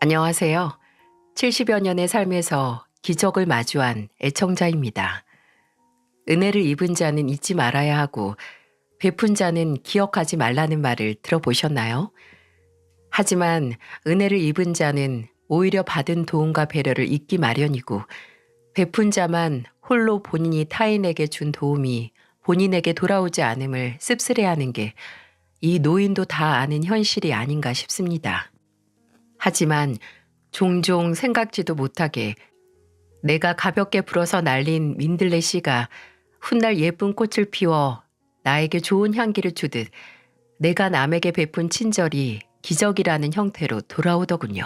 안녕하세요. 70여 년의 삶에서 기적을 마주한 애청자입니다. 은혜를 입은 자는 잊지 말아야 하고 베푼 자는 기억하지 말라는 말을 들어보셨나요? 하지만 은혜를 입은 자는 오히려 받은 도움과 배려를 잊기 마련이고 베푼 자만 홀로 본인이 타인에게 준 도움이 본인에게 돌아오지 않음을 씁쓸해하는 게 이 노인도 다 아는 현실이 아닌가 싶습니다. 하지만 종종 생각지도 못하게 내가 가볍게 불어서 날린 민들레 씨가 훗날 예쁜 꽃을 피워 나에게 좋은 향기를 주듯 내가 남에게 베푼 친절이 기적이라는 형태로 돌아오더군요.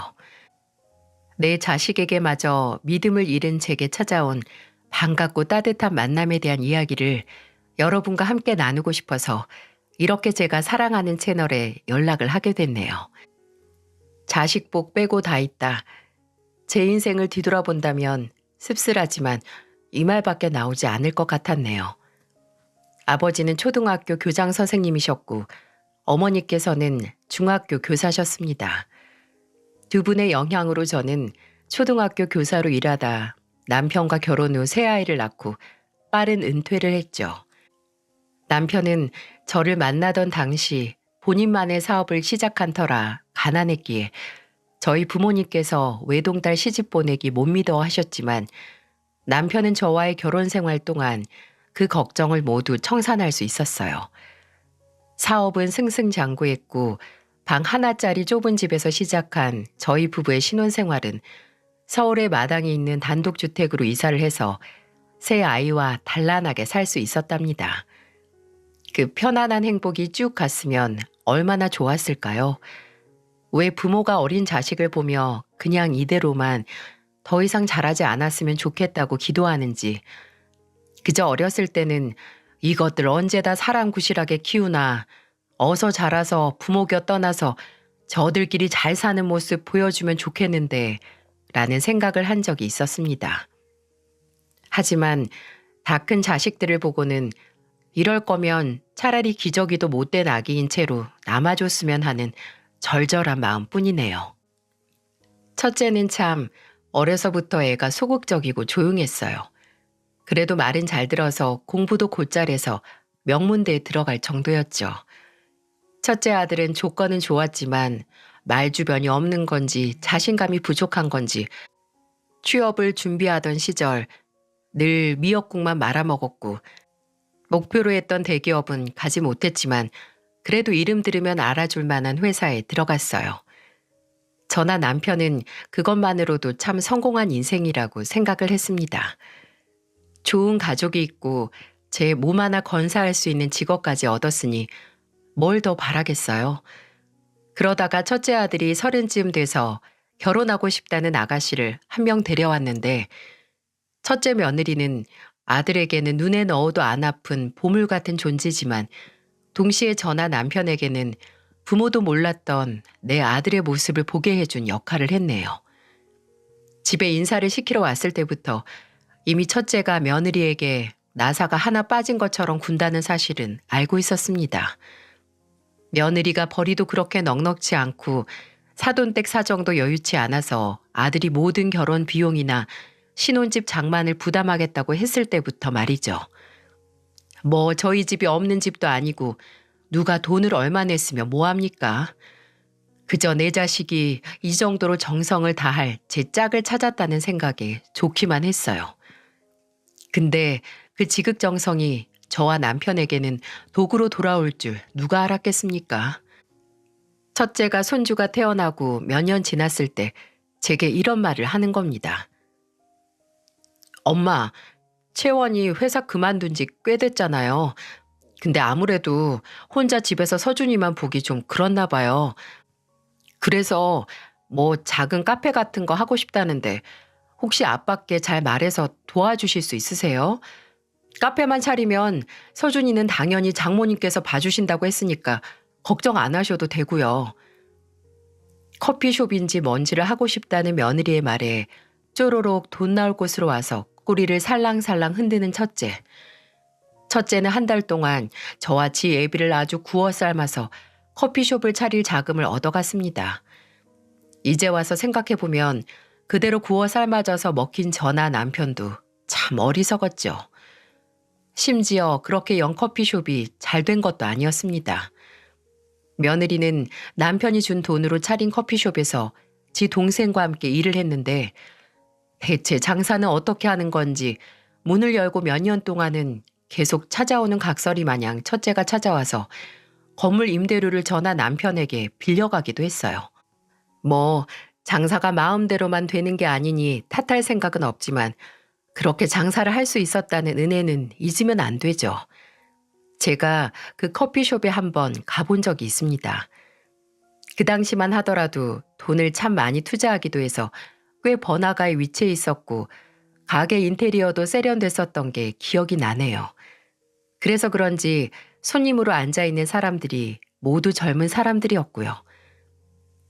내 자식에게마저 믿음을 잃은 제게 찾아온 반갑고 따뜻한 만남에 대한 이야기를 여러분과 함께 나누고 싶어서 이렇게 제가 사랑하는 채널에 연락을 하게 됐네요. 자식복 빼고 다 있다. 제 인생을 뒤돌아본다면 씁쓸하지만 이 말밖에 나오지 않을 것 같았네요. 아버지는 초등학교 교장 선생님이셨고 어머니께서는 중학교 교사셨습니다. 두 분의 영향으로 저는 초등학교 교사로 일하다 남편과 결혼 후 새 아이를 낳고 빠른 은퇴를 했죠. 남편은 저를 만나던 당시 본인만의 사업을 시작한 터라 가난했기에 저희 부모님께서 외동딸 시집 보내기 못 믿어 하셨지만 남편은 저와의 결혼 생활 동안 그 걱정을 모두 청산할 수 있었어요. 사업은 승승장구했고 방 하나짜리 좁은 집에서 시작한 저희 부부의 신혼생활은 서울의 마당에 있는 단독주택으로 이사를 해서 새 아이와 단란하게 살 수 있었답니다. 그 편안한 행복이 쭉 갔으면 얼마나 좋았을까요? 왜 부모가 어린 자식을 보며 그냥 이대로만 더 이상 자라지 않았으면 좋겠다고 기도하는지, 그저 어렸을 때는 이것들 언제 다 사람 구실하게 키우나, 어서 자라서 부모 곁 떠나서 저들끼리 잘 사는 모습 보여주면 좋겠는데 라는 생각을 한 적이 있었습니다. 하지만 다 큰 자식들을 보고는 이럴 거면 차라리 기저귀도 못된 아기인 채로 남아줬으면 하는 절절한 마음뿐이네요. 첫째는 참 어려서부터 애가 소극적이고 조용했어요. 그래도 말은 잘 들어서 공부도 곧잘해서 명문대에 들어갈 정도였죠. 첫째 아들은 조건은 좋았지만 말 주변이 없는 건지 자신감이 부족한 건지 취업을 준비하던 시절 늘 미역국만 말아먹었고 목표로 했던 대기업은 가지 못했지만 그래도 이름 들으면 알아줄 만한 회사에 들어갔어요. 저나 남편은 그것만으로도 참 성공한 인생이라고 생각을 했습니다. 좋은 가족이 있고 제 몸 하나 건사할 수 있는 직업까지 얻었으니 뭘 더 바라겠어요. 그러다가 첫째 아들이 30쯤 돼서 결혼하고 싶다는 아가씨를 한 명 데려왔는데 첫째 며느리는 아들에게는 눈에 넣어도 안 아픈 보물 같은 존재지만 동시에 저나 남편에게는 부모도 몰랐던 내 아들의 모습을 보게 해준 역할을 했네요. 집에 인사를 시키러 왔을 때부터 이미 첫째가 며느리에게 나사가 하나 빠진 것처럼 군다는 사실은 알고 있었습니다. 며느리가 벌이도 그렇게 넉넉지 않고 사돈댁 사정도 여유치 않아서 아들이 모든 결혼 비용이나 신혼집 장만을 부담하겠다고 했을 때부터 말이죠. 뭐 저희 집이 없는 집도 아니고 누가 돈을 얼마 냈으면 뭐합니까? 그저 내 자식이 이 정도로 정성을 다할 제 짝을 찾았다는 생각에 좋기만 했어요. 근데 그 지극정성이 저와 남편에게는 도구로 돌아올 줄 누가 알았겠습니까? 첫째가 손주가 태어나고 몇 년 지났을 때 제게 이런 말을 하는 겁니다. 엄마, 채원이 회사 그만둔 지 꽤 됐잖아요. 근데 아무래도 혼자 집에서 서준이만 보기 좀 그렇나 봐요. 그래서 뭐 작은 카페 같은 거 하고 싶다는데 혹시 아빠께 잘 말해서 도와주실 수 있으세요? 카페만 차리면 서준이는 당연히 장모님께서 봐주신다고 했으니까 걱정 안 하셔도 되고요. 커피숍인지 뭔지를 하고 싶다는 며느리의 말에 쪼로록 돈 나올 곳으로 와서 꼬리를 살랑살랑 흔드는 첫째. 첫째는 한 달 동안 저와 지 애비를 아주 구워 삶아서 커피숍을 차릴 자금을 얻어갔습니다. 이제 와서 생각해보면 그대로 구워 삶아져서 먹힌 저나 남편도 참 어리석었죠. 심지어 그렇게 영 커피숍이 잘 된 것도 아니었습니다. 며느리는 남편이 준 돈으로 차린 커피숍에서 지 동생과 함께 일을 했는데 대체 장사는 어떻게 하는 건지 문을 열고 몇 년 동안은 계속 찾아오는 각설이 마냥 첫째가 찾아와서 건물 임대료를 저나 남편에게 빌려가기도 했어요. 뭐 장사가 마음대로만 되는 게 아니니 탓할 생각은 없지만 그렇게 장사를 할 수 있었다는 은혜는 잊으면 안 되죠. 제가 그 커피숍에 한번 가본 적이 있습니다. 그 당시만 하더라도 돈을 참 많이 투자하기도 해서 꽤 번화가에 위치해 있었고 가게 인테리어도 세련됐었던 게 기억이 나네요. 그래서 그런지 손님으로 앉아있는 사람들이 모두 젊은 사람들이었고요.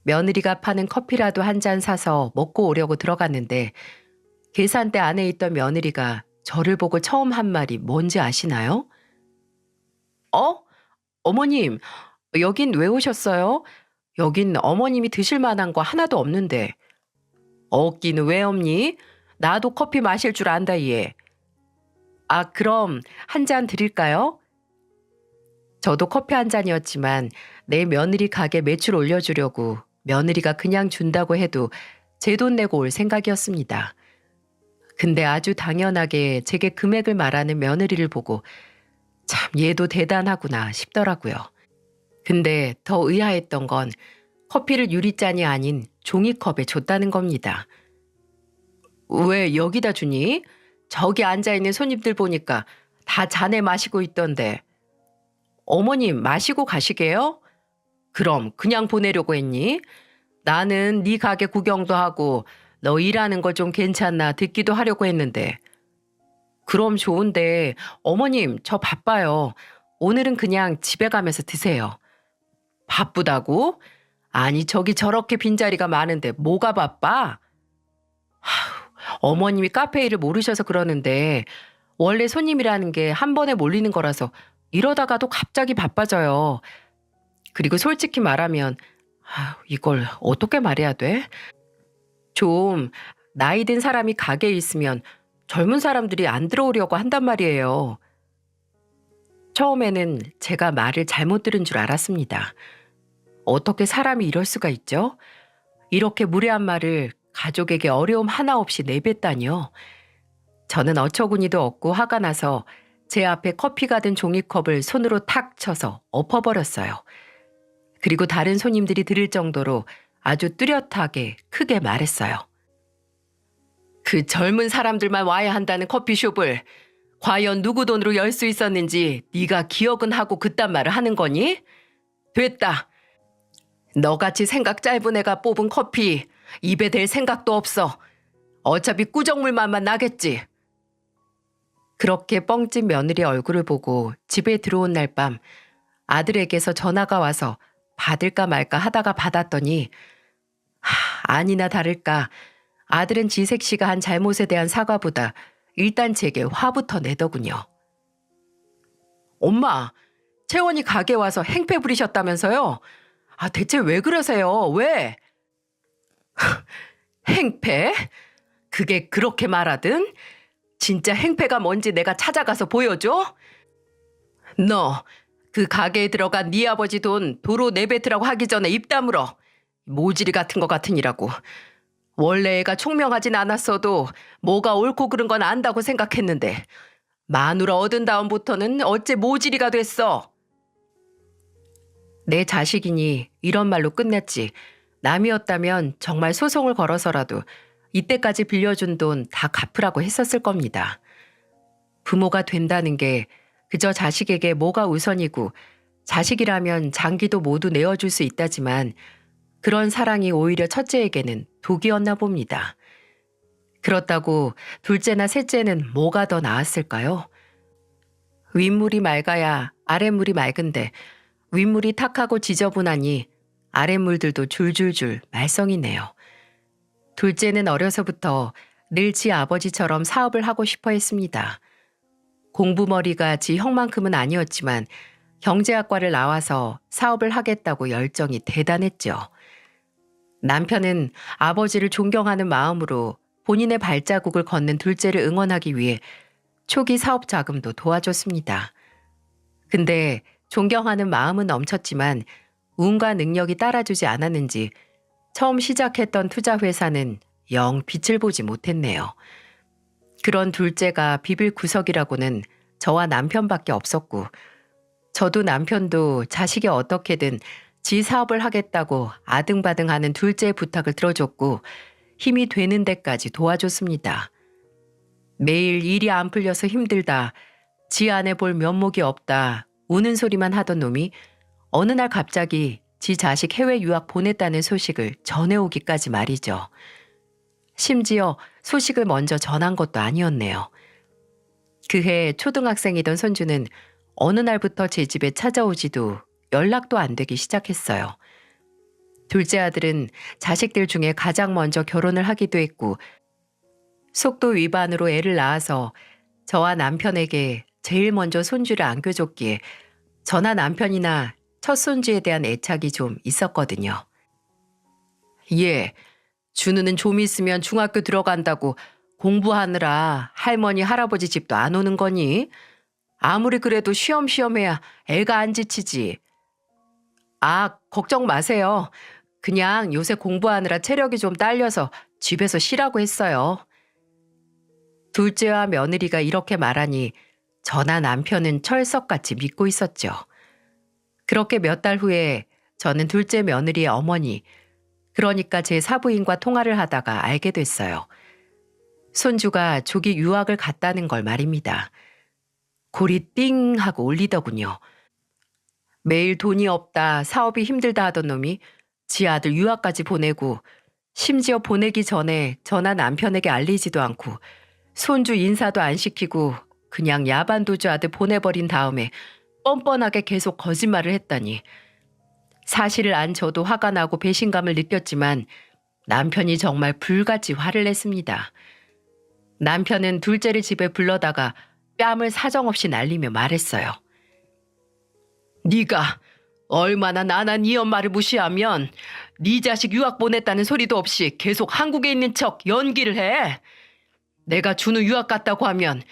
며느리가 파는 커피라도 한 잔 사서 먹고 오려고 들어갔는데 계산대 안에 있던 며느리가 저를 보고 처음 한 말이 뭔지 아시나요? 어? 어머님, 여긴 왜 오셨어요? 여긴 어머님이 드실 만한 거 하나도 없는데. 없기는 왜 없니? 나도 커피 마실 줄 안다 얘. 아, 그럼 한 잔 드릴까요? 저도 커피 한 잔이었지만 내 며느리 가게 매출 올려주려고 며느리가 그냥 준다고 해도 제 돈 내고 올 생각이었습니다. 근데 아주 당연하게 제게 금액을 말하는 며느리를 보고 참 얘도 대단하구나 싶더라고요. 근데 더 의아했던 건 커피를 유리잔이 아닌 종이컵에 줬다는 겁니다. 왜 여기다 주니? 저기 앉아있는 손님들 보니까 다 잔에 마시고 있던데. 어머님 마시고 가시게요? 그럼 그냥 보내려고 했니? 나는 네 가게 구경도 하고 너 일하는 거 좀 괜찮나 듣기도 하려고 했는데. 그럼 좋은데 어머님 저 바빠요. 오늘은 그냥 집에 가면서 드세요. 바쁘다고? 아니 저기 저렇게 빈자리가 많은데 뭐가 바빠? 어머님이 카페 일을 모르셔서 그러는데 원래 손님이라는 게 한 번에 몰리는 거라서 이러다가도 갑자기 바빠져요. 그리고 솔직히 말하면 이걸 어떻게 말해야 돼? 좀 나이 든 사람이 가게에 있으면 젊은 사람들이 안 들어오려고 한단 말이에요. 처음에는 제가 말을 잘못 들은 줄 알았습니다. 어떻게 사람이 이럴 수가 있죠? 이렇게 무례한 말을 가족에게 어려움 하나 없이 내뱉다니요. 저는 어처구니도 없고 화가 나서 제 앞에 커피가 든 종이컵을 손으로 탁 쳐서 엎어버렸어요. 그리고 다른 손님들이 들을 정도로 아주 뚜렷하게 크게 말했어요. 그 젊은 사람들만 와야 한다는 커피숍을 과연 누구 돈으로 열 수 있었는지 네가 기억은 하고 그딴 말을 하는 거니? 됐다. 너같이 생각 짧은 애가 뽑은 커피 입에 댈 생각도 없어. 어차피 꾸정물맛만 나겠지. 그렇게 뻥찐 며느리 얼굴을 보고 집에 들어온 날 밤 아들에게서 전화가 와서 받을까 말까 하다가 받았더니 아니나 다를까 아들은 지색 씨가 한 잘못에 대한 사과보다 일단 제게 화부터 내더군요. 엄마, 채원이 가게 와서 행패 부리셨다면서요? 대체 왜 그러세요? 왜? 행패? 그게 그렇게 말하든? 진짜 행패가 뭔지 내가 찾아가서 보여줘? 너 그 가게에 들어간 네 아버지 돈 도로 내뱉으라고 하기 전에 입 다물어. 모지리 같은 거 같으니라고. 원래 애가 총명하진 않았어도 뭐가 옳고 그른 건 안다고 생각했는데 마누라 얻은 다음부터는 어째 모지리가 됐어. 내 자식이니 이런 말로 끝냈지. 남이었다면 정말 소송을 걸어서라도 이때까지 빌려준 돈 다 갚으라고 했었을 겁니다. 부모가 된다는 게 그저 자식에게 뭐가 우선이고 자식이라면 장기도 모두 내어줄 수 있다지만 그런 사랑이 오히려 첫째에게는 독이었나 봅니다. 그렇다고 둘째나 셋째는 뭐가 더 나았을까요? 윗물이 맑아야 아랫물이 맑은데 윗물이 탁하고 지저분하니 아랫물들도 줄줄줄 말썽이네요. 둘째는 어려서부터 늘 지 아버지처럼 사업을 하고 싶어 했습니다. 공부머리가 지 형만큼은 아니었지만 경제학과를 나와서 사업을 하겠다고 열정이 대단했죠. 남편은 아버지를 존경하는 마음으로 본인의 발자국을 걷는 둘째를 응원하기 위해 초기 사업 자금도 도와줬습니다. 근데 존경하는 마음은 넘쳤지만 운과 능력이 따라주지 않았는지 처음 시작했던 투자 회사는 영 빛을 보지 못했네요. 그런 둘째가 비빌 구석이라고는 저와 남편밖에 없었고, 저도 남편도 자식이 어떻게든 지 사업을 하겠다고 아등바등하는 둘째의 부탁을 들어줬고 힘이 되는 데까지 도와줬습니다. 매일 일이 안 풀려서 힘들다, 지 안에 볼 면목이 없다, 우는 소리만 하던 놈이 어느 날 갑자기 지 자식 해외 유학 보냈다는 소식을 전해오기까지 말이죠. 심지어 소식을 먼저 전한 것도 아니었네요. 그해 초등학생이던 손주는 어느 날부터 제 집에 찾아오지도 연락도 안 되기 시작했어요. 둘째 아들은 자식들 중에 가장 먼저 결혼을 하기도 했고 속도 위반으로 애를 낳아서 저와 남편에게 제일 먼저 손주를 안겨줬기에 저나 남편이나 첫 손주에 대한 애착이 좀 있었거든요. 예, 준우는 좀 있으면 중학교 들어간다고 공부하느라 할머니 할아버지 집도 안 오는 거니? 아무리 그래도 쉬엄쉬엄 해야 애가 안 지치지. 아, 걱정 마세요. 그냥 요새 공부하느라 체력이 좀 딸려서 집에서 쉬라고 했어요. 둘째와 며느리가 이렇게 말하니 저나 남편은 철석같이 믿고 있었죠. 그렇게 몇 달 후에 저는 둘째 며느리의 어머니, 그러니까 제 사부인과 통화를 하다가 알게 됐어요. 손주가 조기 유학을 갔다는 걸 말입니다. 골이 띵 하고 울리더군요. 매일 돈이 없다, 사업이 힘들다 하던 놈이 지 아들 유학까지 보내고 심지어 보내기 전에 저나 남편에게 알리지도 않고 손주 인사도 안 시키고 그냥 야반도주 아들 보내버린 다음에 뻔뻔하게 계속 거짓말을 했다니. 사실을 안 저도 화가 나고 배신감을 느꼈지만 남편이 정말 불같이 화를 냈습니다. 남편은 둘째를 집에 불러다가 뺨을 사정없이 날리며 말했어요. 네가 얼마나 나나 네 엄마를 무시하면 네 자식 유학 보냈다는 소리도 없이 계속 한국에 있는 척 연기를 해. 내가 준우 유학 갔다고 하면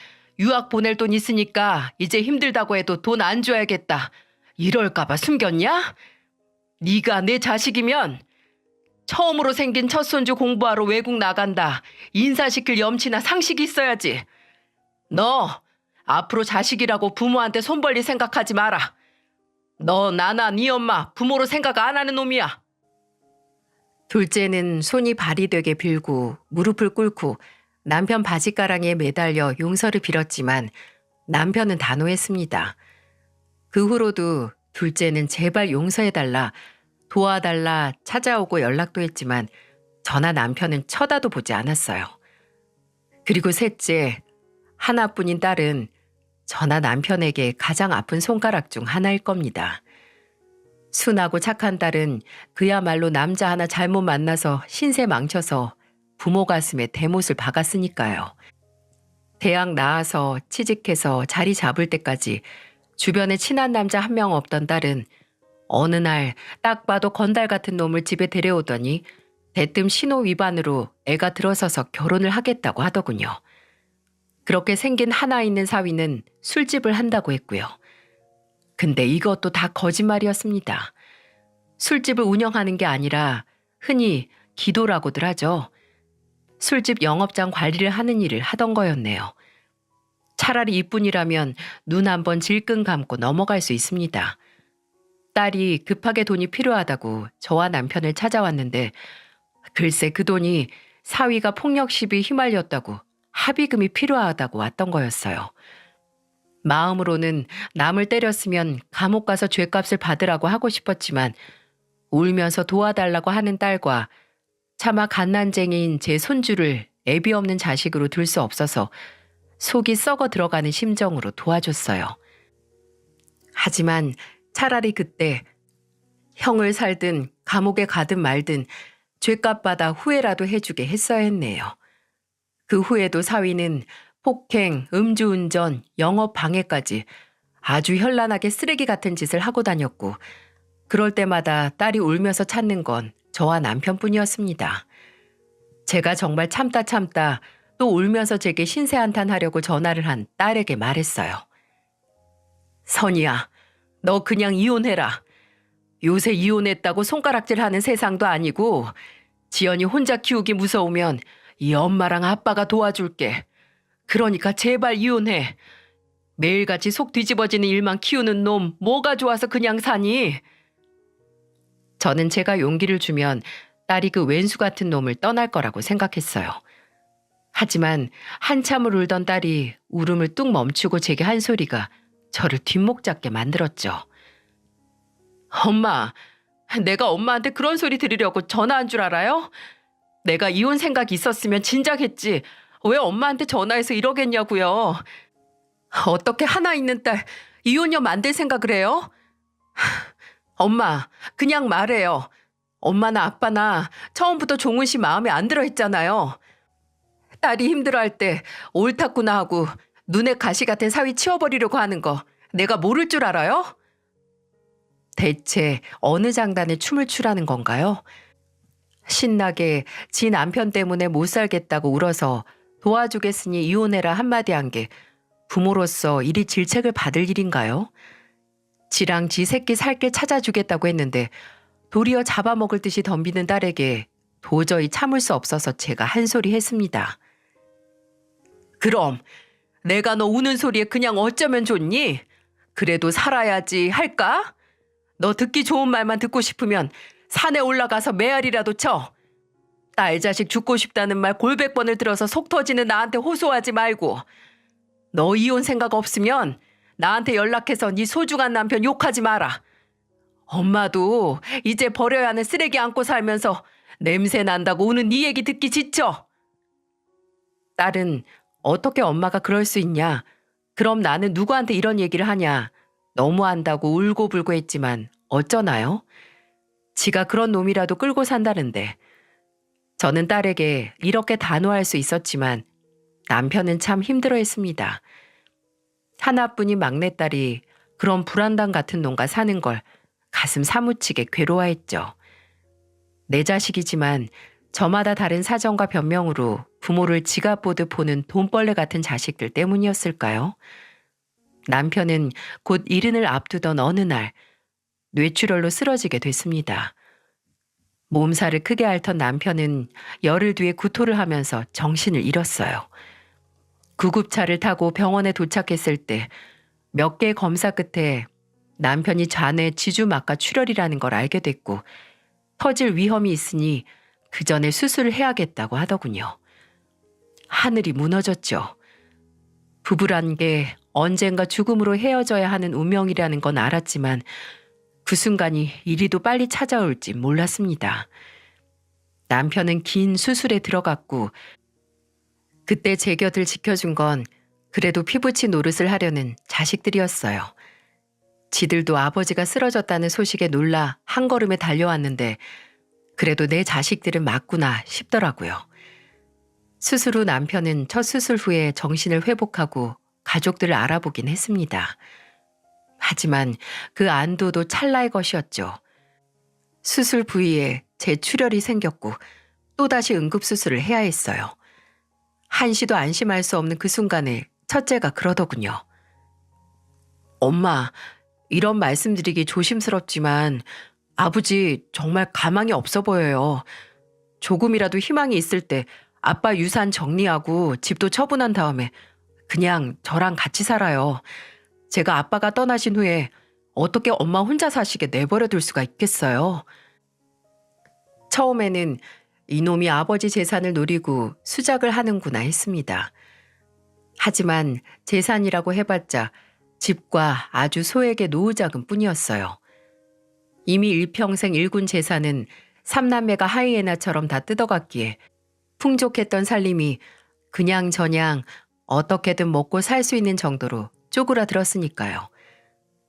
유학 보낼 돈 있으니까 이제 힘들다고 해도 돈 안 줘야겠다. 이럴까 봐 숨겼냐? 네가 내 자식이면 처음으로 생긴 첫 손주 공부하러 외국 나간다. 인사시킬 염치나 상식이 있어야지. 너 앞으로 자식이라고 부모한테 손 벌릴 생각하지 마라. 너 나나 네 엄마 부모로 생각 안 하는 놈이야. 둘째는 손이 발이 되게 빌고 무릎을 꿇고 남편 바지가랑이에 매달려 용서를 빌었지만 남편은 단호했습니다. 그 후로도 둘째는 제발 용서해달라, 도와달라 찾아오고 연락도 했지만 저나 남편은 쳐다도 보지 않았어요. 그리고 셋째, 하나뿐인 딸은 저나 남편에게 가장 아픈 손가락 중 하나일 겁니다. 순하고 착한 딸은 그야말로 남자 하나 잘못 만나서 신세 망쳐서 부모 가슴에 대못을 박았으니까요. 대학 나와서 취직해서 자리 잡을 때까지 주변에 친한 남자 한 명 없던 딸은 어느 날 딱 봐도 건달 같은 놈을 집에 데려오더니 대뜸 신호 위반으로 애가 들어서서 결혼을 하겠다고 하더군요. 그렇게 생긴 하나 있는 사위는 술집을 한다고 했고요. 근데 이것도 다 거짓말이었습니다. 술집을 운영하는 게 아니라 흔히 기도라고들 하죠. 술집 영업장 관리를 하는 일을 하던 거였네요. 차라리 이뿐이라면 눈 한번 질끈 감고 넘어갈 수 있습니다. 딸이 급하게 돈이 필요하다고 저와 남편을 찾아왔는데 글쎄 그 돈이 사위가 폭력 시비에 휘말렸다고 합의금이 필요하다고 왔던 거였어요. 마음으로는 남을 때렸으면 감옥 가서 죗값을 받으라고 하고 싶었지만 울면서 도와달라고 하는 딸과 차마 갓난쟁이인 제 손주를 애비 없는 자식으로 둘 수 없어서 속이 썩어 들어가는 심정으로 도와줬어요. 하지만 차라리 그때 형을 살든 감옥에 가든 말든 죗값 받아 후회라도 해주게 했어야 했네요. 그 후에도 사위는 폭행, 음주운전, 영업 방해까지 아주 현란하게 쓰레기 같은 짓을 하고 다녔고 그럴 때마다 딸이 울면서 찾는 건 저와 남편뿐이었습니다. 제가 정말 참다 또 울면서 제게 신세한탄하려고 전화를 한 딸에게 말했어요. 선이야, 너 그냥 이혼해라. 요새 이혼했다고 손가락질하는 세상도 아니고 지연이 혼자 키우기 무서우면 이 엄마랑 아빠가 도와줄게. 그러니까 제발 이혼해. 매일같이 속 뒤집어지는 일만 키우는 놈 뭐가 좋아서 그냥 사니? 저는 제가 용기를 주면 딸이 그 왼수 같은 놈을 떠날 거라고 생각했어요. 하지만 한참을 울던 딸이 울음을 뚝 멈추고 제게 한 소리가 저를 뒷목 잡게 만들었죠. 엄마, 내가 엄마한테 그런 소리 들으려고 전화한 줄 알아요? 내가 이혼 생각이 있었으면 진작 했지. 왜 엄마한테 전화해서 이러겠냐고요. 어떻게 하나 있는 딸 이혼녀 만들 생각을 해요? 엄마, 그냥 말해요. 엄마나 아빠나 처음부터 종훈 씨 마음에 안 들어 했잖아요. 딸이 힘들어할 때 옳았구나 하고 눈에 가시 같은 사위 치워버리려고 하는 거 내가 모를 줄 알아요? 대체 어느 장단에 춤을 추라는 건가요? 신나게 지 남편 때문에 못 살겠다고 울어서 도와주겠으니 이혼해라 한마디 한 게 부모로서 이리 질책을 받을 일인가요? 지랑 지 새끼 살길 찾아주겠다고 했는데 도리어 잡아먹을 듯이 덤비는 딸에게 도저히 참을 수 없어서 제가 한 소리 했습니다. 그럼 내가 너 우는 소리에 그냥 어쩌면 좋니? 그래도 살아야지 할까? 너 듣기 좋은 말만 듣고 싶으면 산에 올라가서 메아리라도 쳐. 딸 자식 죽고 싶다는 말 골백 번을 들어서 속 터지는 나한테 호소하지 말고. 너 이혼 생각 없으면 나한테 연락해서 네 소중한 남편 욕하지 마라. 엄마도 이제 버려야 하는 쓰레기 안고 살면서 냄새 난다고 우는 네 얘기 듣기 지쳐. 딸은 어떻게 엄마가 그럴 수 있냐. 그럼 나는 누구한테 이런 얘기를 하냐. 너무한다고 울고불고 했지만 어쩌나요? 지가 그런 놈이라도 끌고 산다는데. 저는 딸에게 이렇게 단호할 수 있었지만 남편은 참 힘들어했습니다. 하나뿐인 막내딸이 그런 불안당 같은 놈과 사는 걸 가슴 사무치게 괴로워했죠. 내 자식이지만 저마다 다른 사정과 변명으로 부모를 지갑 보듯 보는 돈벌레 같은 자식들 때문이었을까요? 남편은 곧 이른을 앞두던 어느 날 뇌출혈로 쓰러지게 됐습니다. 몸살을 크게 앓던 남편은 열흘 뒤에 구토를 하면서 정신을 잃었어요. 구급차를 타고 병원에 도착했을 때 몇 개의 검사 끝에 남편이 잔해 지주막과 출혈이라는 걸 알게 됐고 터질 위험이 있으니 그 전에 수술을 해야겠다고 하더군요. 하늘이 무너졌죠. 부부란 게 언젠가 죽음으로 헤어져야 하는 운명이라는 건 알았지만 그 순간이 이리도 빨리 찾아올지 몰랐습니다. 남편은 긴 수술에 들어갔고 그때 제 곁을 지켜준 건 그래도 피부치 노릇을 하려는 자식들이었어요. 지들도 아버지가 쓰러졌다는 소식에 놀라 한 걸음에 달려왔는데 그래도 내 자식들은 맞구나 싶더라고요. 수술 후 남편은 첫 수술 후에 정신을 회복하고 가족들을 알아보긴 했습니다. 하지만 그 안도도 찰나의 것이었죠. 수술 부위에 재출혈이 생겼고 또다시 응급수술을 해야 했어요. 한시도 안심할 수 없는 그 순간에 첫째가 그러더군요. 엄마, 이런 말씀드리기 조심스럽지만 아버지 정말 가망이 없어 보여요. 조금이라도 희망이 있을 때 아빠 유산 정리하고 집도 처분한 다음에 그냥 저랑 같이 살아요. 제가 아빠가 떠나신 후에 어떻게 엄마 혼자 사시게 내버려 둘 수가 있겠어요. 처음에는 이놈이 아버지 재산을 노리고 수작을 하는구나 했습니다. 하지만 재산이라고 해봤자 집과 아주 소액의 노후자금 뿐이었어요. 이미 일평생 일군 재산은 삼남매가 하이에나처럼 다 뜯어갔기에 풍족했던 살림이 그냥저냥 어떻게든 먹고 살 수 있는 정도로 쪼그라들었으니까요.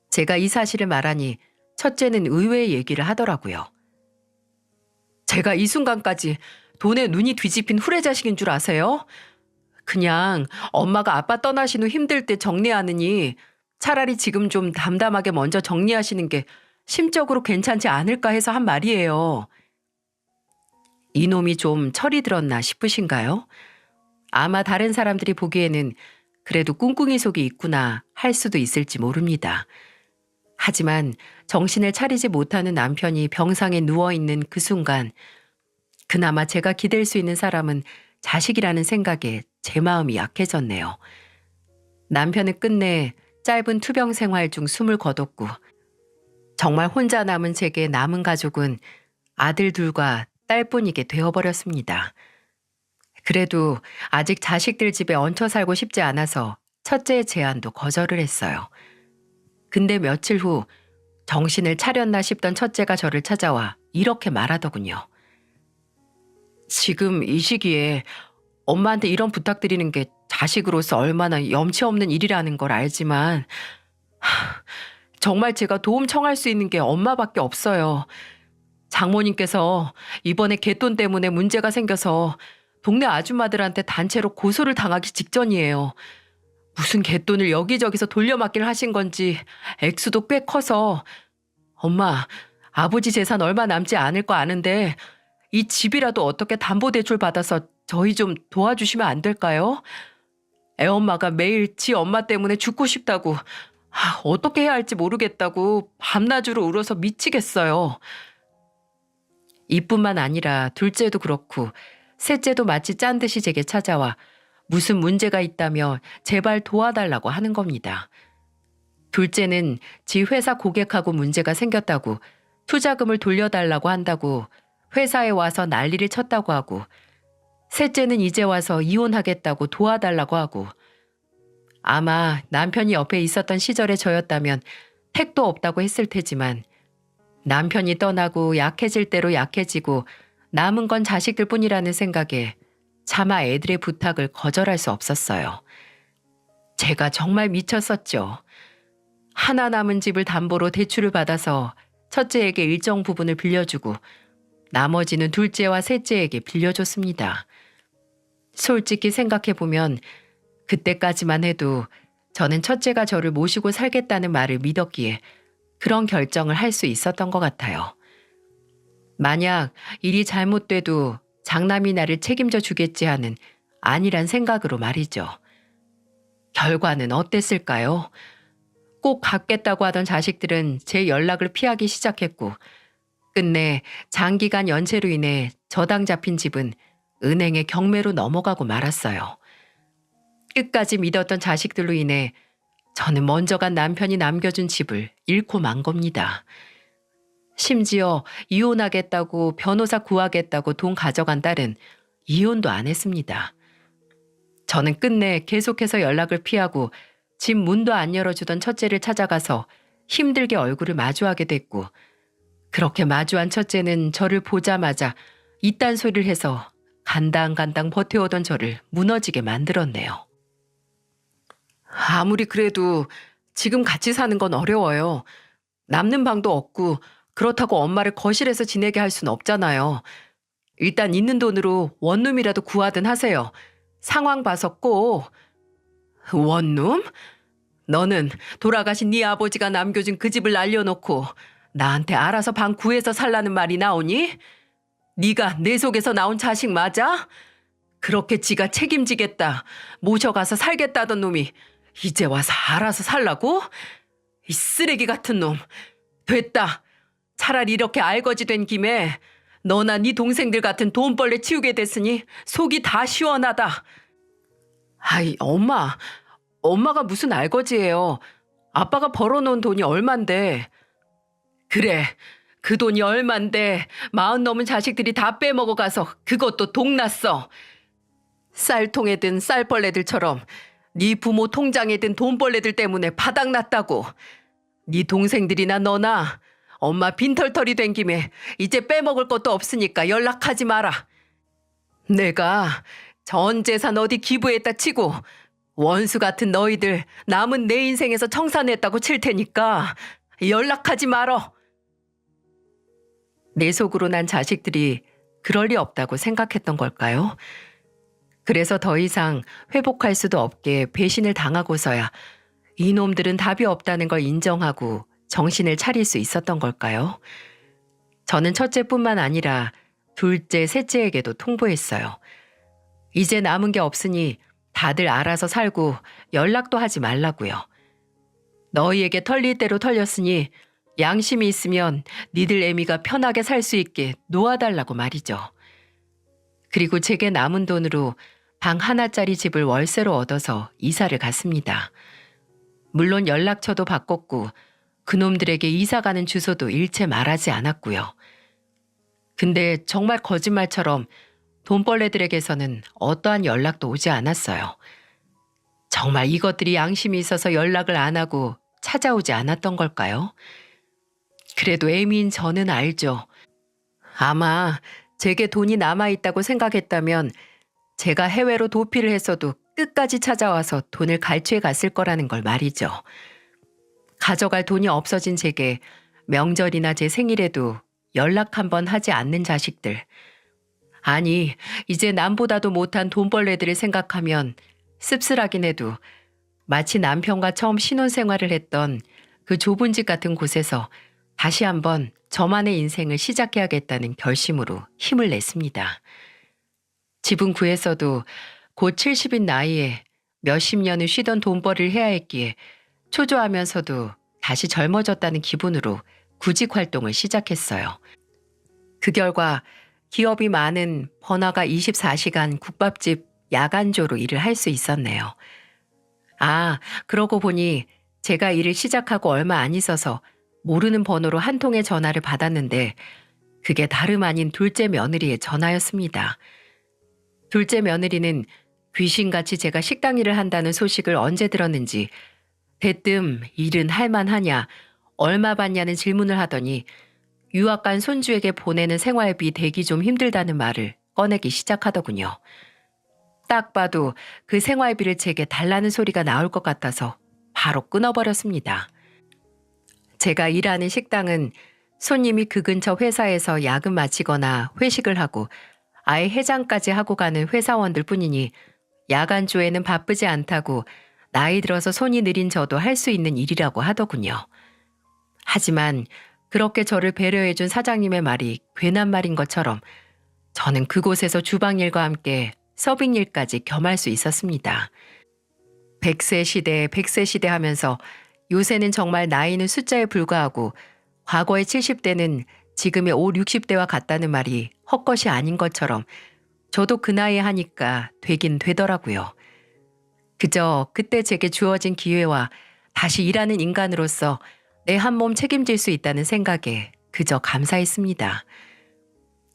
제가 이 사실을 말하니 첫째는 의외의 얘기를 하더라고요. 제가 이 순간까지 돈에 눈이 뒤집힌 후레자식인 줄 아세요? 그냥 엄마가 아빠 떠나신 후 힘들 때 정리하느니 차라리 지금 좀 담담하게 먼저 정리하시는 게 심적으로 괜찮지 않을까 해서 한 말이에요. 이놈이 좀 철이 들었나 싶으신가요? 아마 다른 사람들이 보기에는 그래도 꿍꿍이 속이 있구나 할 수도 있을지 모릅니다. 하지만 정신을 차리지 못하는 남편이 병상에 누워있는 그 순간 그나마 제가 기댈 수 있는 사람은 자식이라는 생각에 제 마음이 약해졌네요. 남편은 끝내 짧은 투병 생활 중 숨을 거뒀고 정말 혼자 남은 제게 남은 가족은 아들 둘과 딸뿐이게 되어버렸습니다. 그래도 아직 자식들 집에 얹혀 살고 싶지 않아서 첫째의 제안도 거절을 했어요. 근데 며칠 후 정신을 차렸나 싶던 첫째가 저를 찾아와 이렇게 말하더군요. 지금 이 시기에 엄마한테 이런 부탁드리는 게 자식으로서 얼마나 염치 없는 일이라는 걸 알지만 정말 제가 도움 청할 수 있는 게 엄마밖에 없어요. 장모님께서 이번에 갯돈 때문에 문제가 생겨서 동네 아줌마들한테 단체로 고소를 당하기 직전이에요. 무슨 갯돈을 여기저기서 돌려막기를 하신 건지 액수도 꽤 커서 엄마, 아버지 재산 얼마 남지 않을 거 아는데 이 집이라도 어떻게 담보대출 받아서 저희 좀 도와주시면 안 될까요? 애엄마가 매일 지 엄마 때문에 죽고 싶다고 어떻게 해야 할지 모르겠다고 밤낮으로 울어서 미치겠어요. 이뿐만 아니라 둘째도 그렇고 셋째도 마치 짠 듯이 제게 찾아와 무슨 문제가 있다며 제발 도와달라고 하는 겁니다. 둘째는 지 회사 고객하고 문제가 생겼다고 투자금을 돌려달라고 한다고 회사에 와서 난리를 쳤다고 하고 셋째는 이제 와서 이혼하겠다고 도와달라고 하고 아마 남편이 옆에 있었던 시절에 저였다면 택도 없다고 했을 테지만 남편이 떠나고 약해질 대로 약해지고 남은 건 자식들 뿐이라는 생각에 차마 애들의 부탁을 거절할 수 없었어요. 제가 정말 미쳤었죠. 하나 남은 집을 담보로 대출을 받아서 첫째에게 일정 부분을 빌려주고 나머지는 둘째와 셋째에게 빌려줬습니다. 솔직히 생각해보면 그때까지만 해도 저는 첫째가 저를 모시고 살겠다는 말을 믿었기에 그런 결정을 할 수 있었던 것 같아요. 만약 일이 잘못돼도 장남이 나를 책임져 주겠지 하는 안일한 생각으로 말이죠. 결과는 어땠을까요? 꼭 갖겠다고 하던 자식들은 제 연락을 피하기 시작했고 끝내 장기간 연체로 인해 저당 잡힌 집은 은행의 경매로 넘어가고 말았어요. 끝까지 믿었던 자식들로 인해 저는 먼저 간 남편이 남겨준 집을 잃고 만 겁니다. 심지어 이혼하겠다고 변호사 구하겠다고 돈 가져간 딸은 이혼도 안 했습니다. 저는 끝내 계속해서 연락을 피하고 집 문도 안 열어주던 첫째를 찾아가서 힘들게 얼굴을 마주하게 됐고 그렇게 마주한 첫째는 저를 보자마자 이딴 소리를 해서 간당간당 버텨오던 저를 무너지게 만들었네요. 아무리 그래도 지금 같이 사는 건 어려워요. 남는 방도 없고 그렇다고 엄마를 거실에서 지내게 할 수는 없잖아요. 일단 있는 돈으로 원룸이라도 구하든 하세요. 상황 봐서 꼭. 원룸? 너는 돌아가신 네 아버지가 남겨준 그 집을 날려놓고 나한테 알아서 방 구해서 살라는 말이 나오니? 네가 내 속에서 나온 자식 맞아? 그렇게 지가 책임지겠다, 모셔가서 살겠다던 놈이 이제 와서 알아서 살라고? 이 쓰레기 같은 놈. 됐다. 차라리 이렇게 알거지 된 김에 너나 네 동생들 같은 돈벌레 치우게 됐으니 속이 다 시원하다. 아이, 엄마가 무슨 알거지예요. 아빠가 벌어놓은 돈이 얼만데. 그래, 그 돈이 얼만데 40 넘은 자식들이 다 빼먹어가서 그것도 동났어. 쌀통에 든 쌀벌레들처럼 네 부모 통장에 든 돈벌레들 때문에 바닥났다고. 네 동생들이나 너나 엄마 빈털털이 된 김에 이제 빼먹을 것도 없으니까 연락하지 마라. 내가 전 재산 어디 기부했다 치고 원수 같은 너희들 남은 내 인생에서 청산했다고 칠 테니까 연락하지 말어. 내 속으로 난 자식들이 그럴 리 없다고 생각했던 걸까요? 그래서 더 이상 회복할 수도 없게 배신을 당하고서야 이놈들은 답이 없다는 걸 인정하고 정신을 차릴 수 있었던 걸까요? 저는 첫째뿐만 아니라 둘째, 셋째에게도 통보했어요. 이제 남은 게 없으니 다들 알아서 살고 연락도 하지 말라고요. 너희에게 털릴 대로 털렸으니 양심이 있으면 니들 애미가 편하게 살 수 있게 놓아달라고 말이죠. 그리고 제게 남은 돈으로 방 하나짜리 집을 월세로 얻어서 이사를 갔습니다. 물론 연락처도 바꿨고 그놈들에게 이사 가는 주소도 일체 말하지 않았고요. 근데 정말 거짓말처럼 돈벌레들에게서는 어떠한 연락도 오지 않았어요. 정말 이것들이 양심이 있어서 연락을 안 하고 찾아오지 않았던 걸까요? 그래도 애미인 저는 알죠. 아마 제게 돈이 남아있다고 생각했다면 제가 해외로 도피를 했어도 끝까지 찾아와서 돈을 갈취해 갔을 거라는 걸 말이죠. 가져갈 돈이 없어진 제게 명절이나 제 생일에도 연락 한번 하지 않는 자식들. 아니, 이제 남보다도 못한 돈벌레들을 생각하면 씁쓸하긴 해도 마치 남편과 처음 신혼생활을 했던 그 좁은 집 같은 곳에서 다시 한번 저만의 인생을 시작해야겠다는 결심으로 힘을 냈습니다. 집은 구했어도 곧 70인 나이에 몇십 년을 쉬던 돈벌이를 해야 했기에 초조하면서도 다시 젊어졌다는 기분으로 구직 활동을 시작했어요. 그 결과 기업이 많은 번화가 24시간 국밥집 야간조로 일을 할 수 있었네요. 아, 그러고 보니 제가 일을 시작하고 얼마 안 있어서 모르는 번호로 한 통의 전화를 받았는데 그게 다름 아닌 둘째 며느리의 전화였습니다. 둘째 며느리는 귀신같이 제가 식당 일을 한다는 소식을 언제 들었는지 대뜸 일은 할만하냐, 얼마 받냐는 질문을 하더니 유학 간 손주에게 보내는 생활비 대기 좀 힘들다는 말을 꺼내기 시작하더군요. 딱 봐도 그 생활비를 제게 달라는 소리가 나올 것 같아서 바로 끊어버렸습니다. 제가 일하는 식당은 손님이 그 근처 회사에서 야근 마치거나 회식을 하고 아예 해장까지 하고 가는 회사원들 뿐이니 야간조에는 바쁘지 않다고 나이 들어서 손이 느린 저도 할 수 있는 일이라고 하더군요. 하지만 그렇게 저를 배려해준 사장님의 말이 괜한 말인 것처럼 저는 그곳에서 주방일과 함께 서빙일까지 겸할 수 있었습니다. 100세 시대, 100세 시대 하면서 요새는 정말 나이는 숫자에 불과하고 과거의 70대는 지금의 5, 60대와 같다는 말이 헛것이 아닌 것처럼 저도 그 나이에 하니까 되긴 되더라고요. 그저 그때 제게 주어진 기회와 다시 일하는 인간으로서 내 한 몸 책임질 수 있다는 생각에 그저 감사했습니다.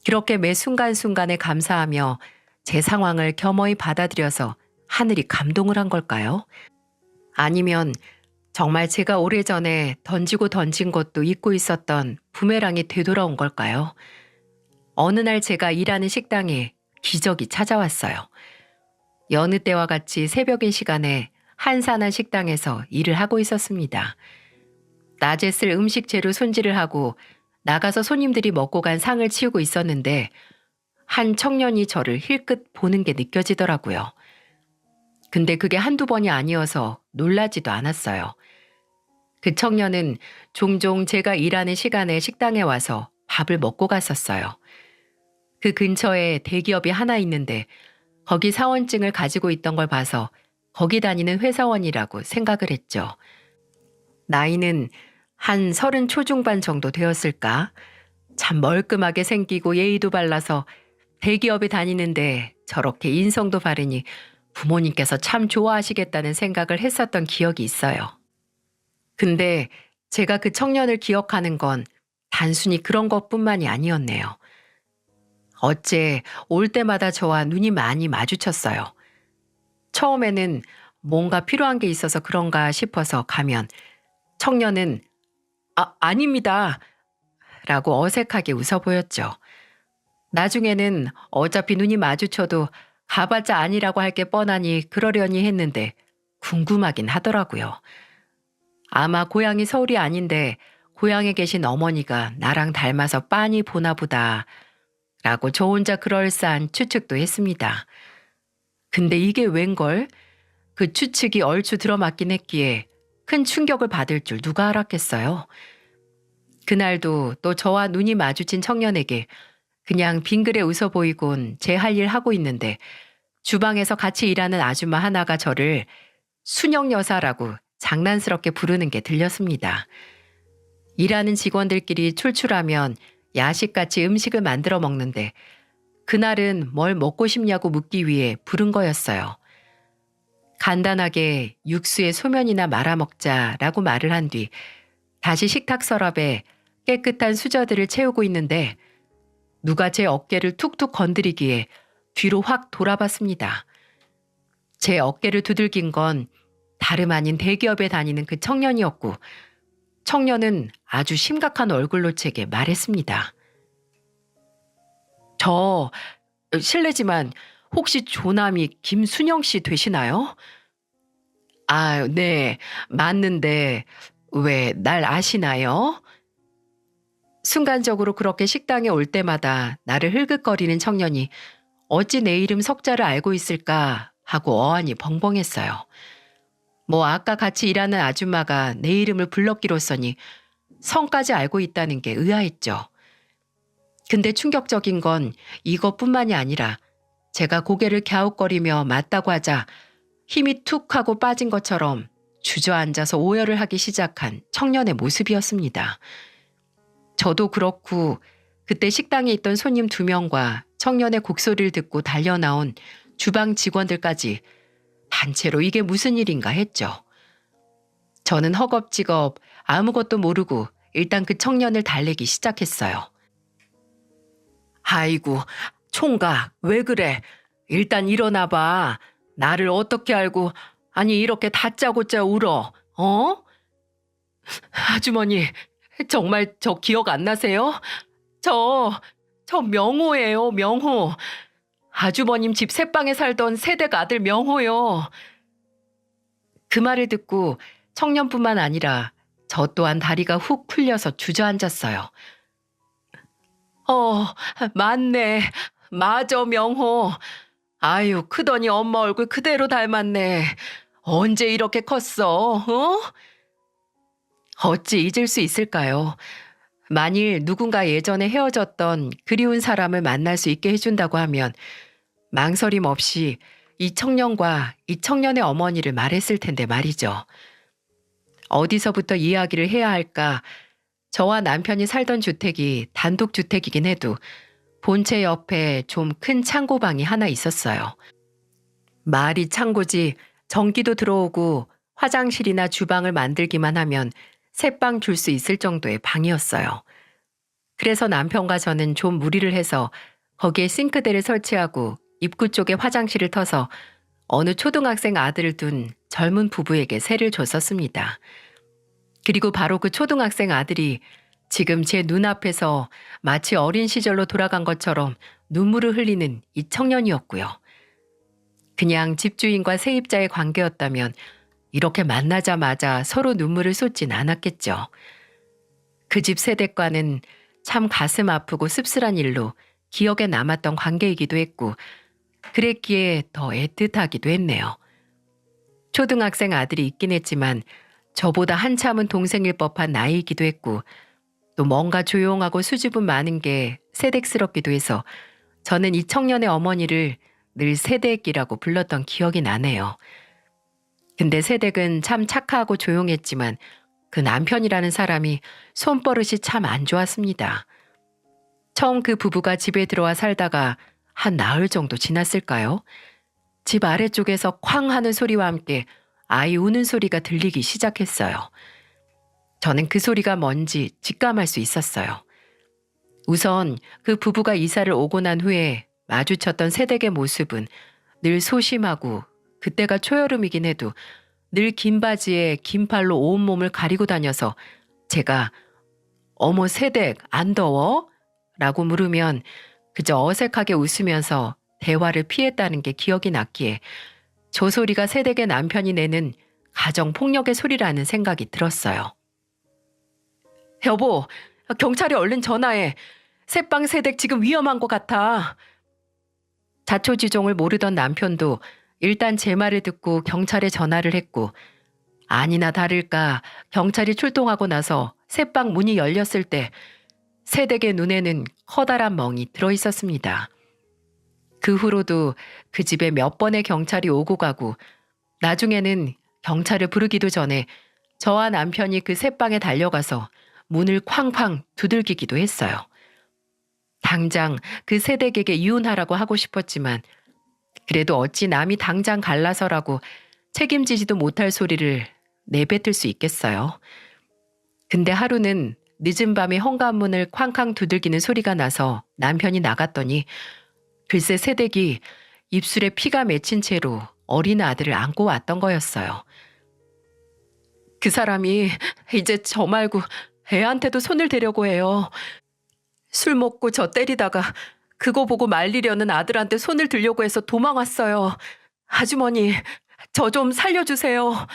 그렇게 매 순간순간에 감사하며 제 상황을 겸허히 받아들여서 하늘이 감동을 한 걸까요? 아니면 정말 제가 오래전에 던지고 던진 것도 잊고 있었던 부메랑이 되돌아온 걸까요? 어느 날 제가 일하는 식당에 기적이 찾아왔어요. 여느 때와 같이 새벽인 시간에 한산한 식당에서 일을 하고 있었습니다. 낮에 쓸 음식 재료 손질을 하고 나가서 손님들이 먹고 간 상을 치우고 있었는데 한 청년이 저를 힐끗 보는 게 느껴지더라고요. 근데 그게 한두 번이 아니어서 놀라지도 않았어요. 그 청년은 종종 제가 일하는 시간에 식당에 와서 밥을 먹고 갔었어요. 그 근처에 대기업이 하나 있는데 거기 사원증을 가지고 있던 걸 봐서 거기 다니는 회사원이라고 생각을 했죠. 나이는 한 30 초중반 정도 되었을까? 참 멀끔하게 생기고 예의도 발라서 대기업에 다니는데 저렇게 인성도 바르니 부모님께서 참 좋아하시겠다는 생각을 했었던 기억이 있어요. 근데 제가 그 청년을 기억하는 건 단순히 그런 것뿐만이 아니었네요. 어째 올 때마다 저와 눈이 많이 마주쳤어요. 처음에는 뭔가 필요한 게 있어서 그런가 싶어서 가면 청년은 아닙니다. 라고 어색하게 웃어 보였죠. 나중에는 어차피 눈이 마주쳐도 가봤자 아니라고 할 게 뻔하니 그러려니 했는데 궁금하긴 하더라고요. 아마 고향이 서울이 아닌데 고향에 계신 어머니가 나랑 닮아서 빤히 보나 보다 라고 저 혼자 그럴싸한 추측도 했습니다. 근데 이게 웬걸? 그 추측이 얼추 들어맞긴 했기에 큰 충격을 받을 줄 누가 알았겠어요. 그날도 또 저와 눈이 마주친 청년에게 그냥 빙그레 웃어 보이곤 제 할 일 하고 있는데 주방에서 같이 일하는 아줌마 하나가 저를 순영 여사라고 장난스럽게 부르는 게 들렸습니다. 일하는 직원들끼리 출출하면 야식같이 음식을 만들어 먹는데 그날은 뭘 먹고 싶냐고 묻기 위해 부른 거였어요. 간단하게 육수에 소면이나 말아 먹자라고 말을 한 뒤 다시 식탁 서랍에 깨끗한 수저들을 채우고 있는데 누가 제 어깨를 툭툭 건드리기에 뒤로 확 돌아봤습니다. 제 어깨를 두들긴 건 다름 아닌 대기업에 다니는 그 청년이었고 청년은 아주 심각한 얼굴로 제게 말했습니다. 저 실례지만 혹시 조남이 김순영 씨 되시나요? 아, 네, 맞는데 왜 날 아시나요? 순간적으로 그렇게 식당에 올 때마다 나를 흘긋거리는 청년이 어찌 내 이름 석자를 알고 있을까 하고 어안이 벙벙했어요. 뭐 아까 같이 일하는 아줌마가 내 이름을 불렀기로써니 성까지 알고 있다는 게 의아했죠. 근데 충격적인 건 이것뿐만이 아니라 제가 고개를 갸웃거리며 맞다고 하자 힘이 툭 하고 빠진 것처럼 주저앉아서 오열을 하기 시작한 청년의 모습이었습니다. 저도 그렇고 그때 식당에 있던 손님 2명과 청년의 곡소리를 듣고 달려나온 주방 직원들까지 단체로 이게 무슨 일인가 했죠. 저는 허겁지겁 아무것도 모르고 일단 그 청년을 달래기 시작했어요. 아이고, 총각, 왜 그래? 일단 일어나 봐. 나를 어떻게 알고, 아니 이렇게 다짜고짜 울어, 어? 아주머니, 정말 저 기억 안 나세요? 저 명호예요, 명호. 아주버님 집 새방에 살던 새댁 아들 명호요. 그 말을 듣고 청년뿐만 아니라 저 또한 다리가 훅 풀려서 주저앉았어요. 어, 맞네. 맞아, 명호. 아유, 크더니 엄마 얼굴 그대로 닮았네. 언제 이렇게 컸어, 어? 어찌 잊을 수 있을까요? 만일 누군가 예전에 헤어졌던 그리운 사람을 만날 수 있게 해준다고 하면 망설임 없이 이 청년과 이 청년의 어머니를 말했을 텐데 말이죠. 어디서부터 이야기를 해야 할까? 저와 남편이 살던 주택이 단독주택이긴 해도 본체 옆에 좀 큰 창고방이 하나 있었어요. 말이 창고지 전기도 들어오고 화장실이나 주방을 만들기만 하면 새방 줄 수 있을 정도의 방이었어요. 그래서 남편과 저는 좀 무리를 해서 거기에 싱크대를 설치하고 입구 쪽에 화장실을 터서 어느 초등학생 아들을 둔 젊은 부부에게 세를 줬었습니다. 그리고 바로 그 초등학생 아들이 지금 제 눈앞에서 마치 어린 시절로 돌아간 것처럼 눈물을 흘리는 이 청년이었고요. 그냥 집주인과 세입자의 관계였다면 이렇게 만나자마자 서로 눈물을 쏟진 않았겠죠. 그 집 세댁과는 참 가슴 아프고 씁쓸한 일로 기억에 남았던 관계이기도 했고 그랬기에 더 애틋하기도 했네요. 초등학생 아들이 있긴 했지만 저보다 한참은 동생일 법한 나이이기도 했고 또 뭔가 조용하고 수줍음 많은 게 세댁스럽기도 해서 저는 이 청년의 어머니를 늘 세댁이라고 불렀던 기억이 나네요. 근데 세댁은 참 착하고 조용했지만 그 남편이라는 사람이 손버릇이 참 안 좋았습니다. 처음 그 부부가 집에 들어와 살다가 한 나흘 정도 지났을까요? 집 아래쪽에서 쾅 하는 소리와 함께 아이 우는 소리가 들리기 시작했어요. 저는 그 소리가 뭔지 직감할 수 있었어요. 우선 그 부부가 이사를 오고 난 후에 마주쳤던 세댁의 모습은 늘 소심하고 그때가 초여름이긴 해도 늘 긴 바지에 긴 팔로 온몸을 가리고 다녀서 제가 어머 세댁 안 더워? 라고 물으면 그저 어색하게 웃으면서 대화를 피했다는 게 기억이 났기에 저 소리가 세댁의 남편이 내는 가정폭력의 소리라는 생각이 들었어요. 여보, 경찰에 얼른 전화해. 새빵 세댁 지금 위험한 것 같아. 자초지종을 모르던 남편도 일단 제 말을 듣고 경찰에 전화를 했고 아니나 다를까 경찰이 출동하고 나서 새빵 문이 열렸을 때 새댁의 눈에는 커다란 멍이 들어 있었습니다. 그 후로도 그 집에 몇 번의 경찰이 오고 가고 나중에는 경찰을 부르기도 전에 저와 남편이 그 새방에 달려가서 문을 쾅쾅 두들기기도 했어요. 당장 그 새댁에게 이혼하라고 하고 싶었지만 그래도 어찌 남이 당장 갈라서라고 책임지지도 못할 소리를 내뱉을 수 있겠어요. 근데 하루는 늦은 밤에 현관문을 쾅쾅 두들기는 소리가 나서 남편이 나갔더니 글쎄 새댁이 입술에 피가 맺힌 채로 어린 아들을 안고 왔던 거였어요. 그 사람이 이제 저 말고 애한테도 손을 대려고 해요. 술 먹고 저 때리다가 그거 보고 말리려는 아들한테 손을 들려고 해서 도망왔어요. 아주머니, 저 좀 살려주세요.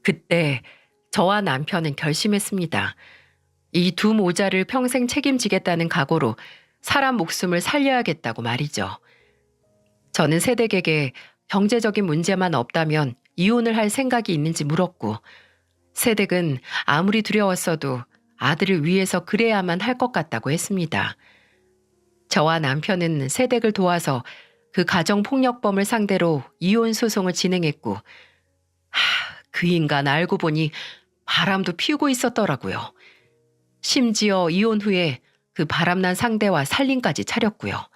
그때 저와 남편은 결심했습니다. 이 두 모자를 평생 책임지겠다는 각오로 사람 목숨을 살려야겠다고 말이죠. 저는 새댁에게 경제적인 문제만 없다면 이혼을 할 생각이 있는지 물었고, 새댁은 아무리 두려웠어도 아들을 위해서 그래야만 할 것 같다고 했습니다. 저와 남편은 새댁을 도와서 그 가정폭력범을 상대로 이혼 소송을 진행했고, 그 인간 알고 보니 바람도 피우고 있었더라고요. 심지어 이혼 후에 그 바람난 상대와 살림까지 차렸고요.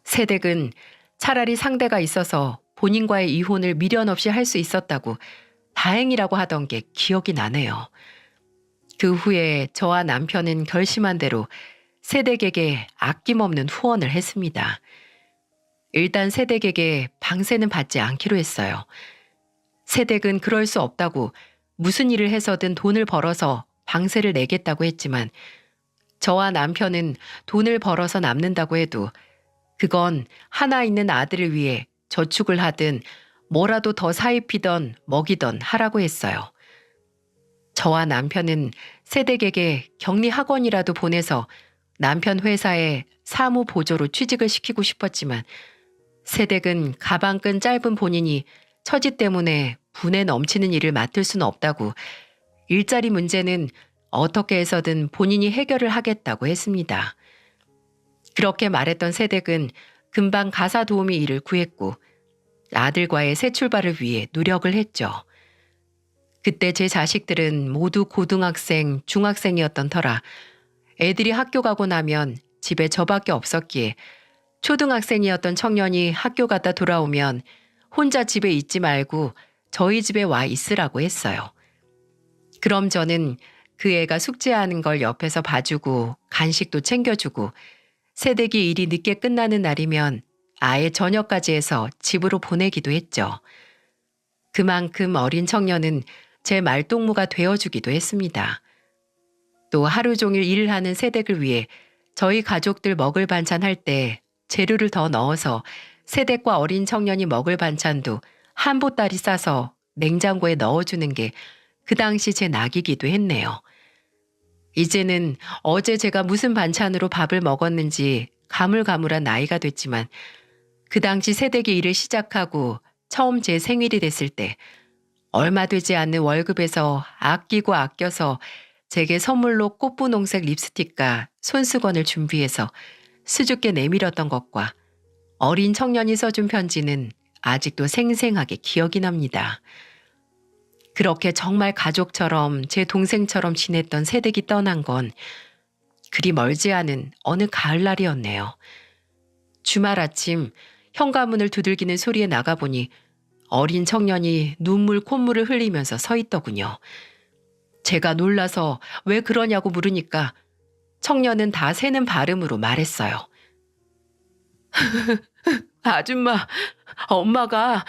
새댁은 차라리 상대가 있어서 본인과의 이혼을 미련 없이 할 수 있었다고 다행이라고 하던 게 기억이 나네요. 그 후에 저와 남편은 결심한 대로 새댁에게 아낌없는 후원을 했습니다. 일단 새댁에게 방세는 받지 않기로 했어요. 새댁은 그럴 수 없다고 무슨 일을 해서든 돈을 벌어서 방세를 내겠다고 했지만 저와 남편은 돈을 벌어서 남는다고 해도 그건 하나 있는 아들을 위해 저축을 하든 뭐라도 더 사입히던 먹이던 하라고 했어요. 저와 남편은 새댁에게 격리학원이라도 보내서 남편 회사에 사무 보조로 취직을 시키고 싶었지만 새댁은 가방끈 짧은 본인이 처지 때문에 분에 넘치는 일을 맡을 수는 없다고 일자리 문제는 어떻게 해서든 본인이 해결을 하겠다고 했습니다. 그렇게 말했던 새댁은 금방 가사 도우미 일을 구했고 아들과의 새 출발을 위해 노력을 했죠. 그때 제 자식들은 모두 고등학생, 중학생이었던 터라 애들이 학교 가고 나면 집에 저밖에 없었기에 초등학생이었던 청년이 학교 갔다 돌아오면 혼자 집에 있지 말고 저희 집에 와 있으라고 했어요. 그럼 저는 그 애가 숙제하는 걸 옆에서 봐주고 간식도 챙겨주고 새댁이 일이 늦게 끝나는 날이면 아예 저녁까지 해서 집으로 보내기도 했죠. 그만큼 어린 청년은 제 말동무가 되어주기도 했습니다. 또 하루 종일 일을 하는 새댁을 위해 저희 가족들 먹을 반찬 할 때 재료를 더 넣어서 새댁과 어린 청년이 먹을 반찬도 한 보따리 싸서 냉장고에 넣어주는 게 그 당시 제 낙이기도 했네요. 이제는 어제 제가 무슨 반찬으로 밥을 먹었는지 가물가물한 나이가 됐지만 그 당시 새댁이 일을 시작하고 처음 제 생일이 됐을 때 얼마 되지 않는 월급에서 아끼고 아껴서 제게 선물로 꽃분홍색 립스틱과 손수건을 준비해서 수줍게 내밀었던 것과 어린 청년이 써준 편지는 아직도 생생하게 기억이 납니다. 그렇게 정말 가족처럼 제 동생처럼 지냈던 새댁이 떠난 건 그리 멀지 않은 어느 가을날이었네요. 주말 아침 현관문을 두들기는 소리에 나가보니 어린 청년이 눈물 콧물을 흘리면서 서 있더군요. 제가 놀라서 왜 그러냐고 물으니까 청년은 다 새는 발음으로 말했어요. 아줌마, 엄마가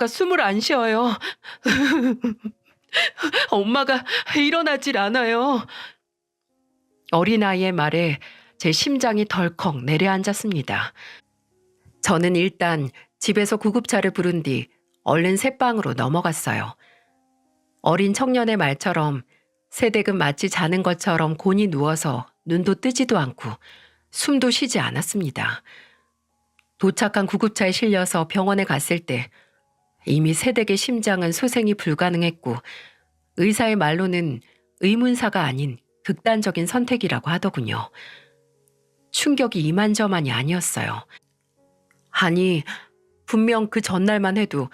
숨을 안 쉬어요. 엄마가 일어나질 않아요. 어린아이의 말에 제 심장이 덜컥 내려앉았습니다. 저는 일단 집에서 구급차를 부른 뒤 얼른 새방으로 넘어갔어요. 어린 청년의 말처럼 새댁은 마치 자는 것처럼 곤히 누워서 눈도 뜨지도 않고 숨도 쉬지 않았습니다. 도착한 구급차에 실려서 병원에 갔을 때 이미 새댁의 심장은 소생이 불가능했고 의사의 말로는 의문사가 아닌 극단적인 선택이라고 하더군요. 충격이 이만저만이 아니었어요. 아니, 분명 그 전날만 해도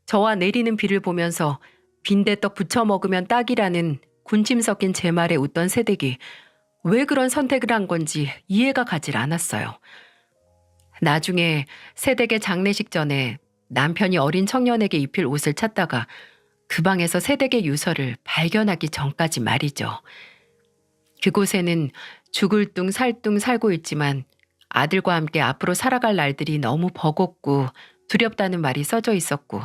저와 내리는 비를 보면서 빈대떡 부쳐 먹으면 딱이라는 군침 섞인 제 말에 웃던 새댁이 왜 그런 선택을 한 건지 이해가 가질 않았어요. 나중에 새댁의 장례식 전에 남편이 어린 청년에게 입힐 옷을 찾다가 그 방에서 새댁의 유서를 발견하기 전까지 말이죠. 그곳에는 죽을 둥 살 둥 살고 있지만 아들과 함께 앞으로 살아갈 날들이 너무 버겁고 두렵다는 말이 써져 있었고,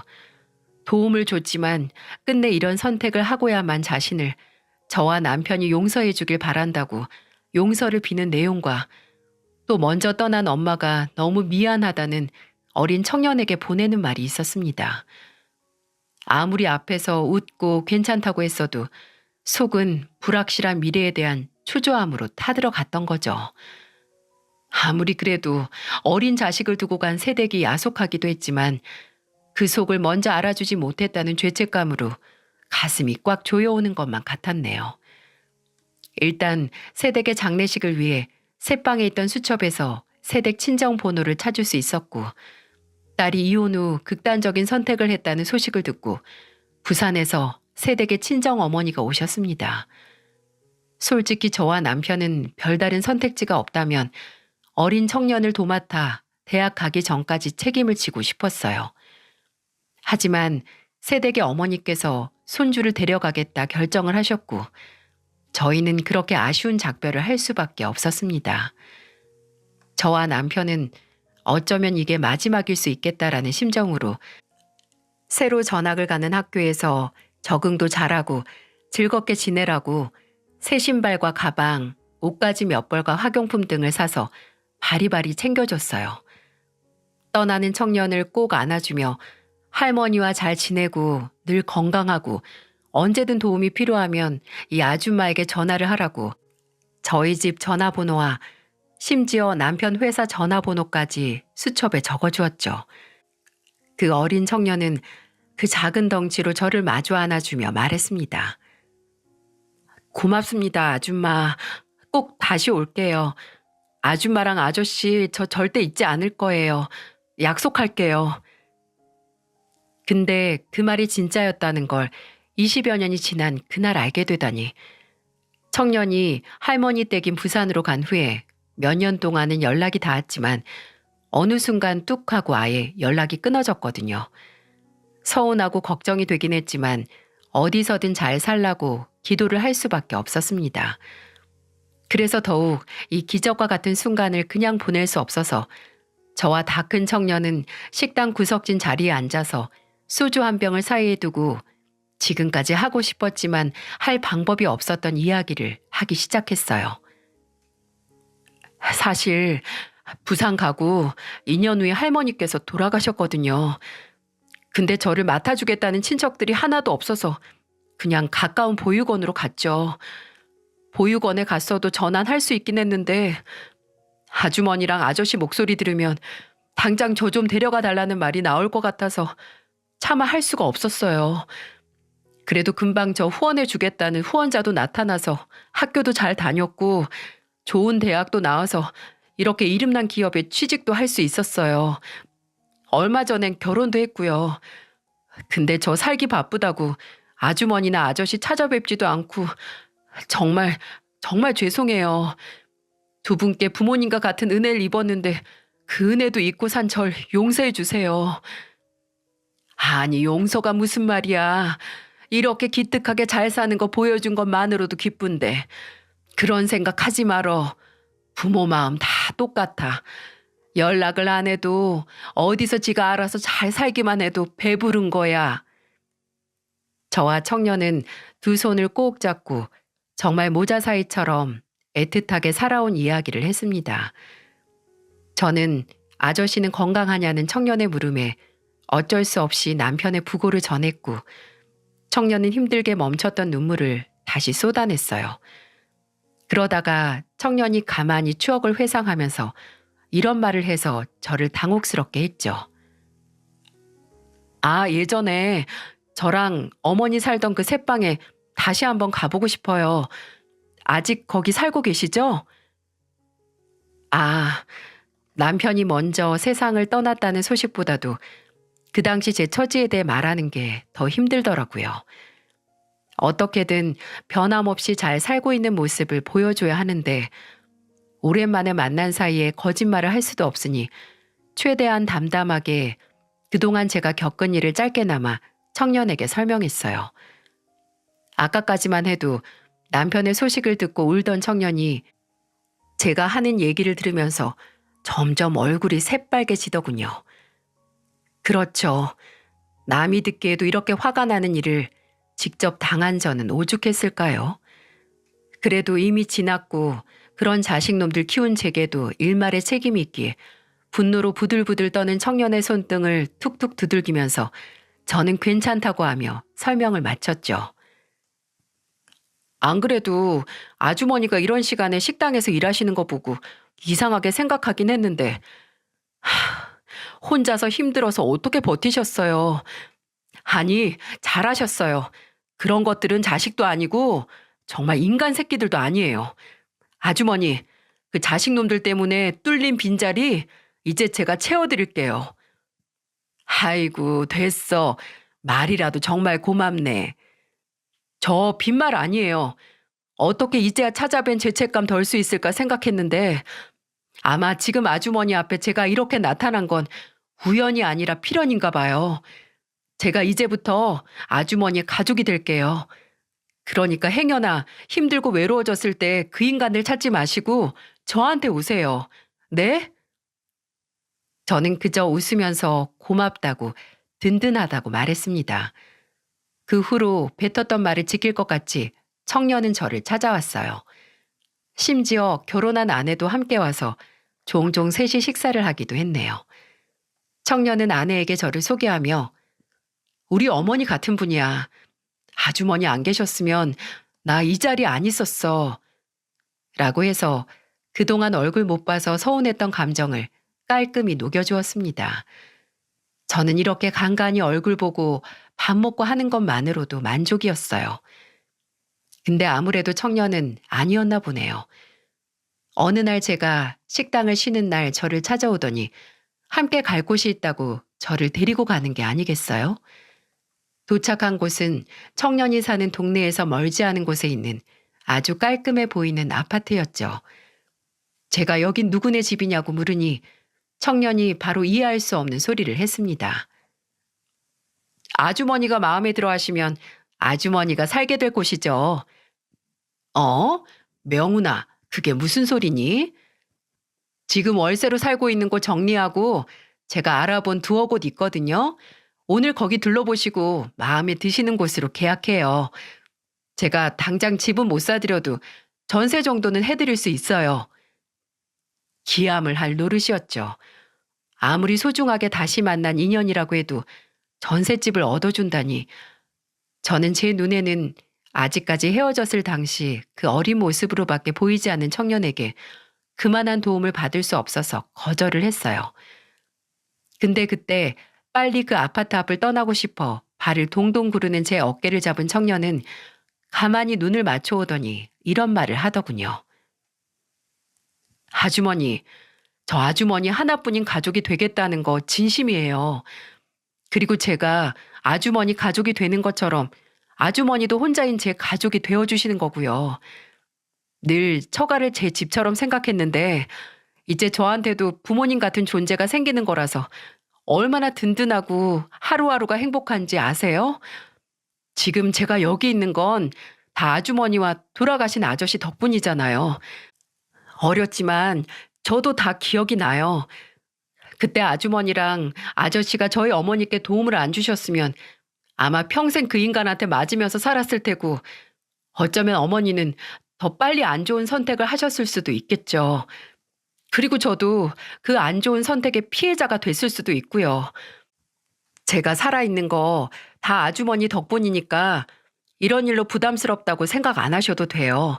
도움을 줬지만 끝내 이런 선택을 하고야만 자신을 저와 남편이 용서해 주길 바란다고 용서를 비는 내용과, 또 먼저 떠난 엄마가 너무 미안하다는 어린 청년에게 보내는 말이 있었습니다. 아무리 앞에서 웃고 괜찮다고 했어도 속은 불확실한 미래에 대한 초조함으로 타들어갔던 거죠. 아무리 그래도 어린 자식을 두고 간 새댁이 야속하기도 했지만 그 속을 먼저 알아주지 못했다는 죄책감으로 가슴이 꽉 조여오는 것만 같았네요. 일단 새댁의 장례식을 위해 새방에 있던 수첩에서 새댁 친정 번호를 찾을 수 있었고, 딸이 이혼 후 극단적인 선택을 했다는 소식을 듣고 부산에서 새댁의 친정 어머니가 오셨습니다. 솔직히 저와 남편은 별다른 선택지가 없다면 어린 청년을 도맡아 대학 가기 전까지 책임을 지고 싶었어요. 하지만 새댁의 어머니께서 손주를 데려가겠다 결정을 하셨고, 저희는 그렇게 아쉬운 작별을 할 수밖에 없었습니다. 저와 남편은 어쩌면 이게 마지막일 수 있겠다라는 심정으로 새로 전학을 가는 학교에서 적응도 잘하고 즐겁게 지내라고 새 신발과 가방, 옷가지 몇 벌과 학용품 등을 사서 바리바리 챙겨줬어요. 떠나는 청년을 꼭 안아주며 할머니와 잘 지내고 늘 건강하고 언제든 도움이 필요하면 이 아줌마에게 전화를 하라고 저희 집 전화번호와 심지어 남편 회사 전화번호까지 수첩에 적어주었죠. 그 어린 청년은 그 작은 덩치로 저를 마주 안아주며 말했습니다. 고맙습니다, 아줌마. 꼭 다시 올게요. 아줌마랑 아저씨 저 절대 잊지 않을 거예요. 약속할게요. 근데 그 말이 진짜였다는 걸 20여 년이 지난 그날 알게 되다니. 청년이 할머니 댁인 부산으로 간 후에 몇 년 동안은 연락이 닿았지만 어느 순간 뚝 하고 아예 연락이 끊어졌거든요. 서운하고 걱정이 되긴 했지만 어디서든 잘 살라고 기도를 할 수밖에 없었습니다. 그래서 더욱 이 기적과 같은 순간을 그냥 보낼 수 없어서 저와 다 큰 청년은 식당 구석진 자리에 앉아서 소주 한 병을 사이에 두고 지금까지 하고 싶었지만 할 방법이 없었던 이야기를 하기 시작했어요. 사실 부산 가고 2년 후에 할머니께서 돌아가셨거든요. 근데 저를 맡아주겠다는 친척들이 하나도 없어서 그냥 가까운 보육원으로 갔죠. 보육원에 갔어도 전환할 수 있긴 했는데 아주머니랑 아저씨 목소리 들으면 당장 저 좀 데려가 달라는 말이 나올 것 같아서 차마 할 수가 없었어요. 그래도 금방 저 후원해 주겠다는 후원자도 나타나서 학교도 잘 다녔고 좋은 대학도 나와서 이렇게 이름난 기업에 취직도 할 수 있었어요. 얼마 전엔 결혼도 했고요. 근데 저 살기 바쁘다고 아주머니나 아저씨 찾아뵙지도 않고 정말 죄송해요. 두 분께 부모님과 같은 은혜를 입었는데 그 은혜도 잊고 산 절 용서해 주세요. 아니 용서가 무슨 말이야. 이렇게 기특하게 잘 사는 거 보여준 것만으로도 기쁜데 그런 생각 하지 말어. 부모 마음 다 똑같아. 연락을 안 해도 어디서 지가 알아서 잘 살기만 해도 배부른 거야. 저와 청년은 두 손을 꼭 잡고 정말 모자 사이처럼 애틋하게 살아온 이야기를 했습니다. 저는 아저씨는 건강하냐는 청년의 물음에 어쩔 수 없이 남편의 부고를 전했고, 청년은 힘들게 멈췄던 눈물을 다시 쏟아냈어요. 그러다가 청년이 가만히 추억을 회상하면서 이런 말을 해서 저를 당혹스럽게 했죠. 아, 예전에 저랑 어머니 살던 그 새방에 다시 한번 가보고 싶어요. 아직 거기 살고 계시죠? 아, 남편이 먼저 세상을 떠났다는 소식보다도 그 당시 제 처지에 대해 말하는 게 더 힘들더라고요. 어떻게든 변함없이 잘 살고 있는 모습을 보여줘야 하는데 오랜만에 만난 사이에 거짓말을 할 수도 없으니 최대한 담담하게 그동안 제가 겪은 일을 짧게나마 청년에게 설명했어요. 아까까지만 해도 남편의 소식을 듣고 울던 청년이 제가 하는 얘기를 들으면서 점점 얼굴이 새빨개지더군요. 그렇죠. 남이 듣기에도 이렇게 화가 나는 일을 직접 당한 저는 오죽했을까요? 그래도 이미 지났고 그런 자식놈들 키운 제게도 일말의 책임이 있기에 분노로 부들부들 떠는 청년의 손등을 툭툭 두들기면서 저는 괜찮다고 하며 설명을 마쳤죠. 안 그래도 아주머니가 이런 시간에 식당에서 일하시는 거 보고 이상하게 생각하긴 했는데 혼자서 힘들어서 어떻게 버티셨어요? 아니, 잘하셨어요. 그런 것들은 자식도 아니고 정말 인간 새끼들도 아니에요. 아주머니, 그 자식놈들 때문에 뚫린 빈자리 이제 제가 채워드릴게요. 아이고, 됐어. 말이라도 정말 고맙네. 저 빈말 아니에요. 어떻게 이제야 찾아뵌 죄책감 덜 수 있을까 생각했는데 아마 지금 아주머니 앞에 제가 이렇게 나타난 건 우연이 아니라 필연인가 봐요. 제가 이제부터 아주머니의 가족이 될게요. 그러니까 행여나 힘들고 외로워졌을 때 그 인간을 찾지 마시고 저한테 오세요. 네? 저는 그저 웃으면서 고맙다고 든든하다고 말했습니다. 그 후로 뱉었던 말을 지킬 것 같이 청년은 저를 찾아왔어요. 심지어 결혼한 아내도 함께 와서 종종 셋이 식사를 하기도 했네요. 청년은 아내에게 저를 소개하며 우리 어머니 같은 분이야. 아주머니 안 계셨으면 나 이 자리에 안 있었어. 라고 해서 그동안 얼굴 못 봐서 서운했던 감정을 깔끔히 녹여주었습니다. 저는 이렇게 간간히 얼굴 보고 밥 먹고 하는 것만으로도 만족이었어요. 근데 아무래도 청년은 아니었나 보네요. 어느 날 제가 식당을 쉬는 날 저를 찾아오더니 함께 갈 곳이 있다고 저를 데리고 가는 게 아니겠어요? 도착한 곳은 청년이 사는 동네에서 멀지 않은 곳에 있는 아주 깔끔해 보이는 아파트였죠. 제가 여긴 누구네 집이냐고 물으니 청년이 바로 이해할 수 없는 소리를 했습니다. 아주머니가 마음에 들어 하시면 아주머니가 살게 될 곳이죠. 어? 명훈아, 그게 무슨 소리니? 지금 월세로 살고 있는 곳 정리하고 제가 알아본 두어 곳 있거든요. 오늘 거기 둘러보시고 마음에 드시는 곳으로 계약해요. 제가 당장 집은 못 사드려도 전세 정도는 해드릴 수 있어요. 기함을 할 노릇이었죠. 아무리 소중하게 다시 만난 인연이라고 해도 전셋집을 얻어준다니 저는 제 눈에는 아직까지 헤어졌을 당시 그 어린 모습으로밖에 보이지 않는 청년에게 그만한 도움을 받을 수 없어서 거절을 했어요. 근데 그때 빨리 그 아파트 앞을 떠나고 싶어 발을 동동 구르는 제 어깨를 잡은 청년은 가만히 눈을 맞춰오더니 이런 말을 하더군요. 아주머니, 저 아주머니 하나뿐인 가족이 되겠다는 거 진심이에요. 그리고 제가 아주머니 가족이 되는 것처럼 아주머니도 혼자인 제 가족이 되어주시는 거고요. 늘 처가를 제 집처럼 생각했는데 이제 저한테도 부모님 같은 존재가 생기는 거라서 얼마나 든든하고 하루하루가 행복한지 아세요? 지금 제가 여기 있는 건 다 아주머니와 돌아가신 아저씨 덕분이잖아요. 어렸지만 저도 다 기억이 나요. 그때 아주머니랑 아저씨가 저희 어머니께 도움을 안 주셨으면 아마 평생 그 인간한테 맞으면서 살았을 테고 어쩌면 어머니는 더 빨리 안 좋은 선택을 하셨을 수도 있겠죠. 그리고 저도 그 안 좋은 선택의 피해자가 됐을 수도 있고요. 제가 살아있는 거 다 아주머니 덕분이니까 이런 일로 부담스럽다고 생각 안 하셔도 돼요.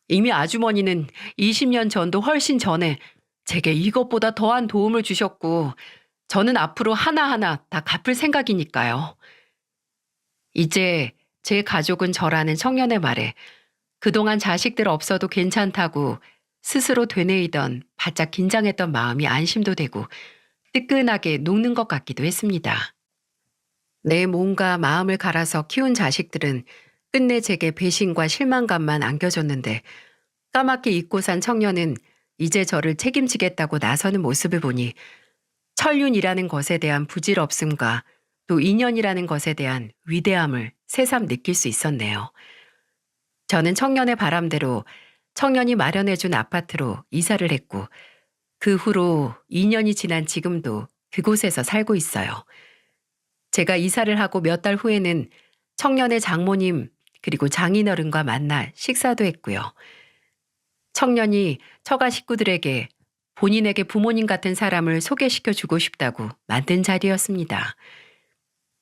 이미 아주머니는 20년 전도 훨씬 전에 제게 이것보다 더한 도움을 주셨고 저는 앞으로 하나하나 다 갚을 생각이니까요. 이제 제 가족은 저라는 청년의 말에 그동안 자식들 없어도 괜찮다고 스스로 되뇌이던 바짝 긴장했던 마음이 안심도 되고 뜨끈하게 녹는 것 같기도 했습니다. 내 몸과 마음을 갈아서 키운 자식들은 끝내 제게 배신과 실망감만 안겨줬는데 까맣게 잊고 산 청년은 이제 저를 책임지겠다고 나서는 모습을 보니 천륜이라는 것에 대한 부질없음과 또 인연이라는 것에 대한 위대함을 새삼 느낄 수 있었네요. 저는 청년의 바람대로 청년이 마련해준 아파트로 이사를 했고 그 후로 2년이 지난 지금도 그곳에서 살고 있어요. 제가 이사를 하고 몇 달 후에는 청년의 장모님 그리고 장인어른과 만나 식사도 했고요. 청년이 처가 식구들에게 본인에게 부모님 같은 사람을 소개시켜 주고 싶다고 만든 자리였습니다.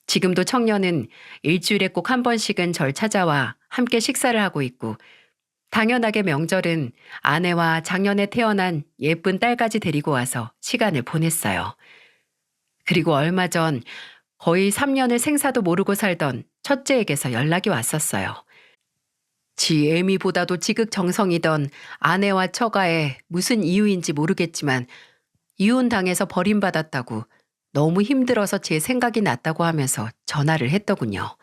지금도 청년은 일주일에 꼭 한 번씩은 절 찾아와 함께 식사를 하고 있고 당연하게 명절은 아내와 작년에 태어난 예쁜 딸까지 데리고 와서 시간을 보냈어요. 그리고 얼마 전 거의 3년을 생사도 모르고 살던 첫째에게서 연락이 왔었어요. 지 애미보다도 지극정성이던 아내와 처가에 무슨 이유인지 모르겠지만 이혼당해서 버림받았다고 너무 힘들어서 제 생각이 났다고 하면서 전화를 했더군요.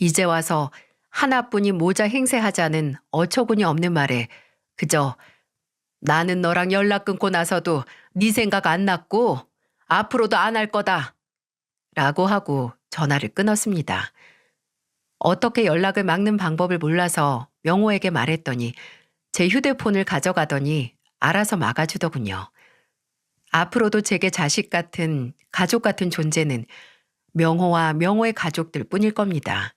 이제 와서 하나뿐인 모자 행세하자는 어처구니 없는 말에 그저 나는 너랑 연락 끊고 나서도 네 생각 안 났고 앞으로도 안 할 거다 라고 하고 전화를 끊었습니다. 어떻게 연락을 막는 방법을 몰라서 명호에게 말했더니 제 휴대폰을 가져가더니 알아서 막아주더군요. 앞으로도 제게 자식 같은 가족 같은 존재는 명호와 명호의 가족들 뿐일 겁니다.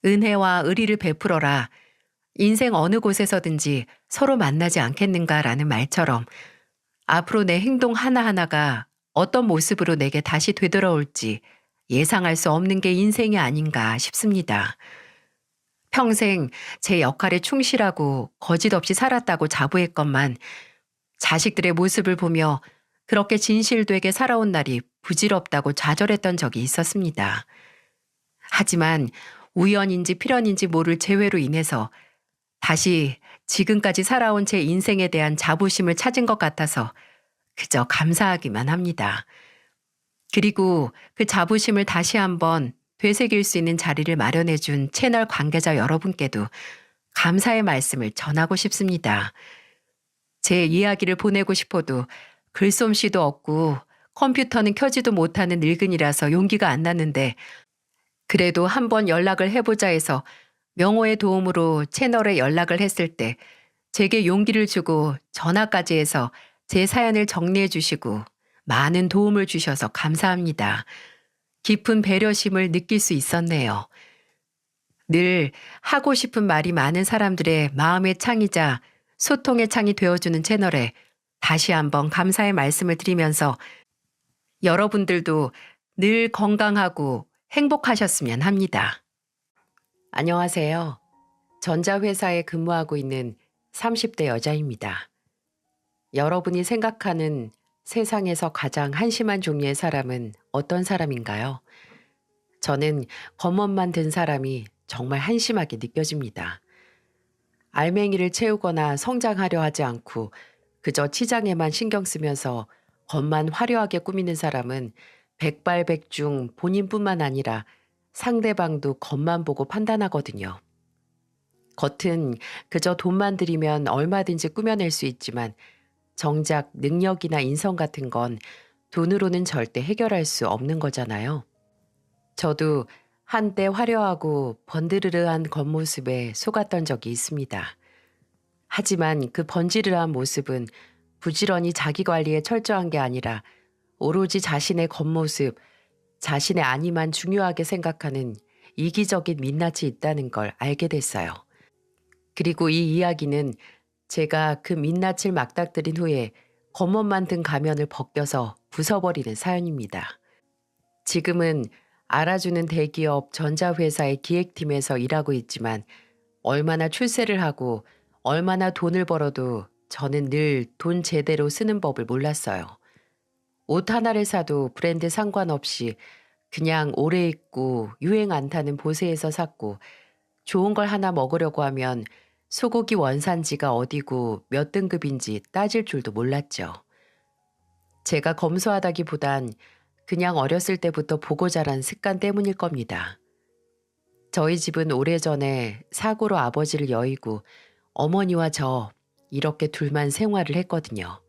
은혜와 의리를 베풀어라. 인생 어느 곳에서든지 서로 만나지 않겠는가라는 말처럼 앞으로 내 행동 하나하나가 어떤 모습으로 내게 다시 되돌아올지 예상할 수 없는 게 인생이 아닌가 싶습니다. 평생 제 역할에 충실하고 거짓 없이 살았다고 자부했건만 자식들의 모습을 보며 그렇게 진실되게 살아온 날이 부질없다고 좌절했던 적이 있었습니다. 하지만 우연인지 필연인지 모를 재회로 인해서 다시 지금까지 살아온 제 인생에 대한 자부심을 찾은 것 같아서 그저 감사하기만 합니다. 그리고 그 자부심을 다시 한번 되새길 수 있는 자리를 마련해준 채널 관계자 여러분께도 감사의 말씀을 전하고 싶습니다. 제 이야기를 보내고 싶어도 글솜씨도 없고 컴퓨터는 켜지도 못하는 늙은이라서 용기가 안 났는데 그래도 한번 연락을 해보자 해서 명호의 도움으로 채널에 연락을 했을 때 제게 용기를 주고 전화까지 해서 제 사연을 정리해 주시고 많은 도움을 주셔서 감사합니다. 깊은 배려심을 느낄 수 있었네요. 늘 하고 싶은 말이 많은 사람들의 마음의 창이자 소통의 창이 되어주는 채널에 다시 한번 감사의 말씀을 드리면서 여러분들도 늘 건강하고 행복하셨으면 합니다. 안녕하세요. 전자회사에 근무하고 있는 30대 여자입니다. 여러분이 생각하는 세상에서 가장 한심한 종류의 사람은 어떤 사람인가요? 저는 겉멋만 든 사람이 정말 한심하게 느껴집니다. 알맹이를 채우거나 성장하려 하지 않고 그저 치장에만 신경 쓰면서 겉만 화려하게 꾸미는 사람은 백발백중 본인뿐만 아니라 상대방도 겉만 보고 판단하거든요. 겉은 그저 돈만 들이면 얼마든지 꾸며낼 수 있지만 정작 능력이나 인성 같은 건 돈으로는 절대 해결할 수 없는 거잖아요. 저도 한때 화려하고 번드르르한 겉모습에 속았던 적이 있습니다. 하지만 그 번지르르한 모습은 부지런히 자기 관리에 철저한 게 아니라 오로지 자신의 겉모습, 자신의 안위만 중요하게 생각하는 이기적인 민낯이 있다는 걸 알게 됐어요. 그리고 이 이야기는 제가 그 민낯을 맞닥뜨린 후에 겉멋만 든 가면을 벗겨서 부숴버리는 사연입니다. 지금은 알아주는 대기업 전자회사의 기획팀에서 일하고 있지만 얼마나 출세를 하고 얼마나 돈을 벌어도 저는 늘 돈 제대로 쓰는 법을 몰랐어요. 옷 하나를 사도 브랜드 상관없이 그냥 오래 입고 유행 안 타는 보세에서 샀고 좋은 걸 하나 먹으려고 하면 소고기 원산지가 어디고 몇 등급인지 따질 줄도 몰랐죠. 제가 검소하다기보단 그냥 어렸을 때부터 보고 자란 습관 때문일 겁니다. 저희 집은 오래전에 사고로 아버지를 여의고 어머니와 저 이렇게 둘만 생활을 했거든요.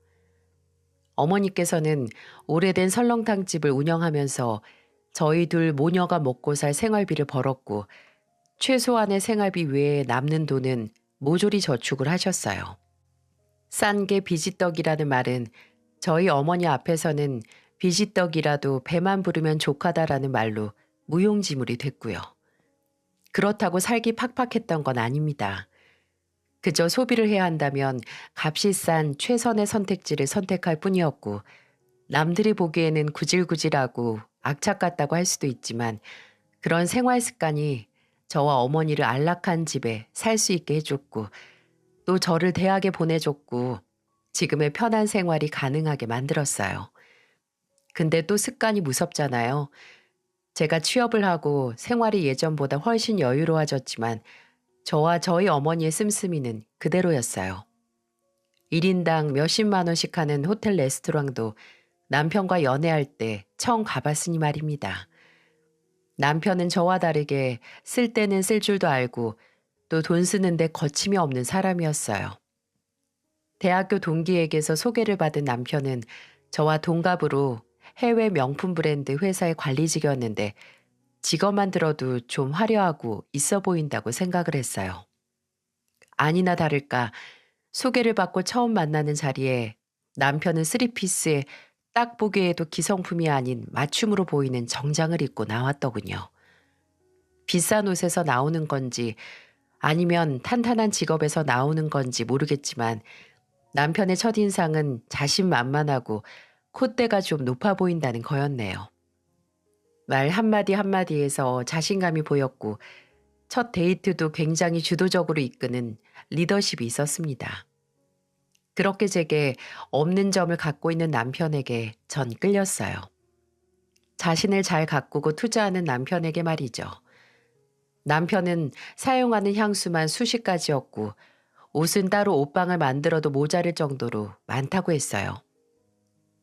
어머니께서는 오래된 설렁탕집을 운영하면서 저희 둘 모녀가 먹고 살 생활비를 벌었고 최소한의 생활비 외에 남는 돈은 모조리 저축을 하셨어요. 싼 게 비지떡이라는 말은 저희 어머니 앞에서는 비지떡이라도 배만 부르면 족하다라는 말로 무용지물이 됐고요. 그렇다고 살기 팍팍했던 건 아닙니다. 그저 소비를 해야 한다면 값이 싼 최선의 선택지를 선택할 뿐이었고 남들이 보기에는 구질구질하고 악착 같다고 할 수도 있지만 그런 생활 습관이 저와 어머니를 안락한 집에 살 수 있게 해줬고 또 저를 대학에 보내줬고 지금의 편한 생활이 가능하게 만들었어요. 근데 또 습관이 무섭잖아요. 제가 취업을 하고 생활이 예전보다 훨씬 여유로워졌지만 저와 저희 어머니의 씀씀이는 그대로였어요. 1인당 몇십만 원씩 하는 호텔 레스토랑도 남편과 연애할 때 처음 가봤으니 말입니다. 남편은 저와 다르게 쓸 때는 쓸 줄도 알고 또 돈 쓰는데 거침이 없는 사람이었어요. 대학교 동기에게서 소개를 받은 남편은 저와 동갑으로 해외 명품 브랜드 회사의 관리직이었는데 직업만 들어도 좀 화려하고 있어 보인다고 생각을 했어요. 아니나 다를까 소개를 받고 처음 만나는 자리에 남편은 쓰리피스에 딱 보기에도 기성품이 아닌 맞춤으로 보이는 정장을 입고 나왔더군요. 비싼 옷에서 나오는 건지 아니면 탄탄한 직업에서 나오는 건지 모르겠지만 남편의 첫인상은 자신만만하고 콧대가 좀 높아 보인다는 거였네요. 말 한마디 한마디에서 자신감이 보였고 첫 데이트도 굉장히 주도적으로 이끄는 리더십이 있었습니다. 그렇게 제게 없는 점을 갖고 있는 남편에게 전 끌렸어요. 자신을 잘 가꾸고 투자하는 남편에게 말이죠. 남편은 사용하는 향수만 수십 가지였고 옷은 따로 옷방을 만들어도 모자랄 정도로 많다고 했어요.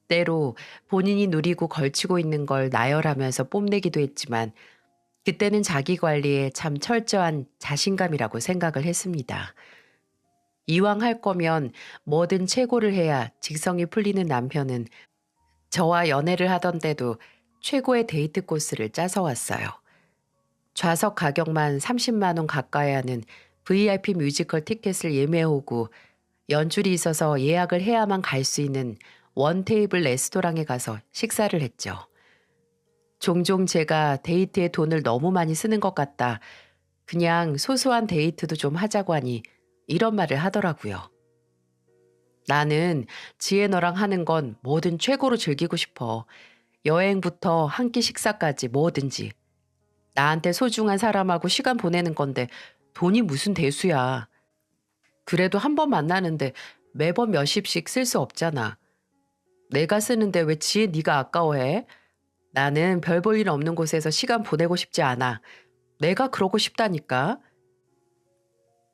때로 본인이 누리고 걸치고 있는 걸 나열하면서 뽐내기도 했지만 그때는 자기 관리에 참 철저한 자신감이라고 생각을 했습니다. 이왕 할 거면 뭐든 최고를 해야 직성이 풀리는 남편은 저와 연애를 하던 때도 최고의 데이트 코스를 짜서 왔어요. 좌석 가격만 30만 원 가까이 하는 VIP 뮤지컬 티켓을 예매하고 연줄이 있어서 예약을 해야만 갈 수 있는 원 테이블 레스토랑에 가서 식사를 했죠. 종종 제가 데이트에 돈을 너무 많이 쓰는 것 같다. 그냥 소소한 데이트도 좀 하자고 하니 이런 말을 하더라고요. 나는 지혜 너랑 하는 건 뭐든 최고로 즐기고 싶어. 여행부터 한 끼 식사까지 뭐든지. 나한테 소중한 사람하고 시간 보내는 건데 돈이 무슨 대수야. 그래도 한 번 만나는데 매번 몇십씩 쓸 수 없잖아. 내가 쓰는데 왜 지혜 네가 아까워해? 나는 별 볼 일 없는 곳에서 시간 보내고 싶지 않아. 내가 그러고 싶다니까.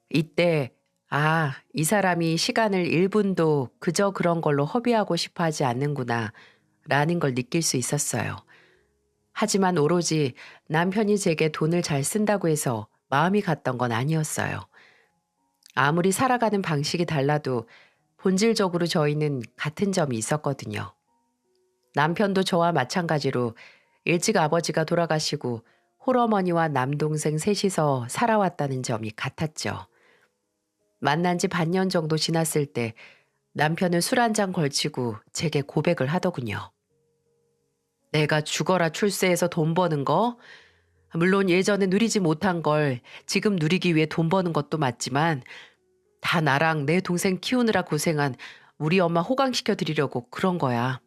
이때 이 사람이 시간을 1분도 그저 그런 걸로 허비하고 싶어 하지 않는구나 라는 걸 느낄 수 있었어요. 하지만 오로지 남편이 제게 돈을 잘 쓴다고 해서 마음이 갔던 건 아니었어요. 아무리 살아가는 방식이 달라도 본질적으로 저희는 같은 점이 있었거든요. 남편도 저와 마찬가지로 일찍 아버지가 돌아가시고 홀어머니와 남동생 셋이서 살아왔다는 점이 같았죠. 만난 지 반년 정도 지났을 때 남편은 술 한 잔 걸치고 제게 고백을 하더군요. 내가 죽어라 출세해서 돈 버는 거? 물론 예전에 누리지 못한 걸 지금 누리기 위해 돈 버는 것도 맞지만 다 나랑 내 동생 키우느라 고생한 우리 엄마 호강시켜 드리려고 그런 거야.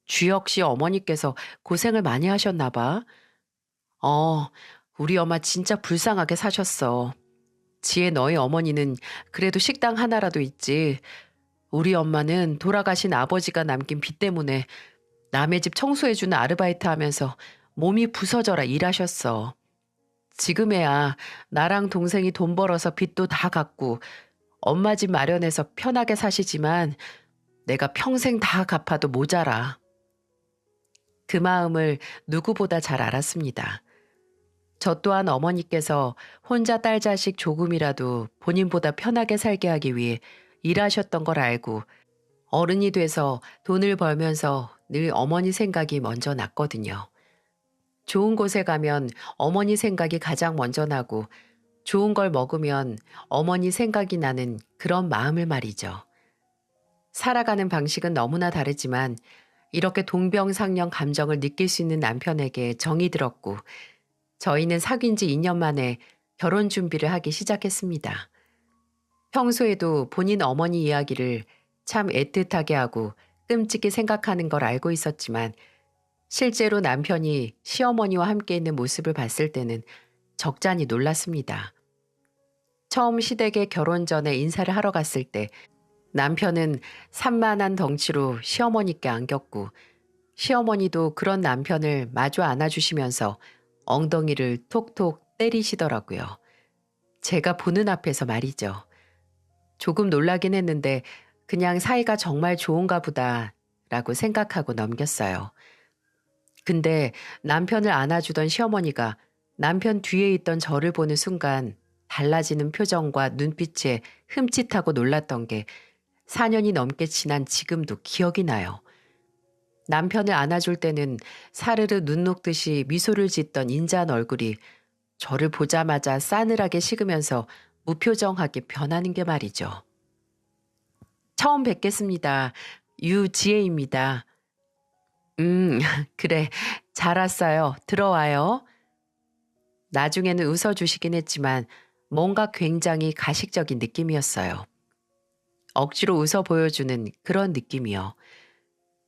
주혁 씨 어머니께서 고생을 많이 하셨나 봐. 우리 엄마 진짜 불쌍하게 사셨어. 지혜 너희 어머니는 그래도 식당 하나라도 있지. 우리 엄마는 돌아가신 아버지가 남긴 빚 때문에 남의 집 청소해주는 아르바이트 하면서 몸이 부서져라 일하셨어. 지금에야 나랑 동생이 돈 벌어서 빚도 다 갚고 엄마 집 마련해서 편하게 사시지만 내가 평생 다 갚아도 모자라. 그 마음을 누구보다 잘 알았습니다. 저 또한 어머니께서 혼자 딸 자식 조금이라도 본인보다 편하게 살게 하기 위해 일하셨던 걸 알고 어른이 돼서 돈을 벌면서 늘 어머니 생각이 먼저 났거든요. 좋은 곳에 가면 어머니 생각이 가장 먼저 나고 좋은 걸 먹으면 어머니 생각이 나는 그런 마음을 말이죠. 살아가는 방식은 너무나 다르지만 이렇게 동병상련 감정을 느낄 수 있는 남편에게 정이 들었고 저희는 사귄 지 2년 만에 결혼 준비를 하기 시작했습니다. 평소에도 본인 어머니 이야기를 참 애틋하게 하고 끔찍히 생각하는 걸 알고 있었지만 실제로 남편이 시어머니와 함께 있는 모습을 봤을 때는 적잖이 놀랐습니다. 처음 시댁에 결혼 전에 인사를 하러 갔을 때 남편은 산만한 덩치로 시어머니께 안겼고 시어머니도 그런 남편을 마주 안아주시면서 엉덩이를 톡톡 때리시더라고요. 제가 보는 앞에서 말이죠. 조금 놀라긴 했는데 그냥 사이가 정말 좋은가 보다라고 생각하고 넘겼어요. 근데 남편을 안아주던 시어머니가 남편 뒤에 있던 저를 보는 순간 달라지는 표정과 눈빛에 흠칫하고 놀랐던 게 4년이 넘게 지난 지금도 기억이 나요. 남편을 안아줄 때는 사르르 눈 녹듯이 미소를 짓던 인자한 얼굴이 저를 보자마자 싸늘하게 식으면서 무표정하게 변하는 게 말이죠. 처음 뵙겠습니다. 유지혜입니다. 그래. 잘 왔어요. 들어와요. 나중에는 웃어주시긴 했지만 뭔가 굉장히 가식적인 느낌이었어요. 억지로 웃어 보여주는 그런 느낌이요.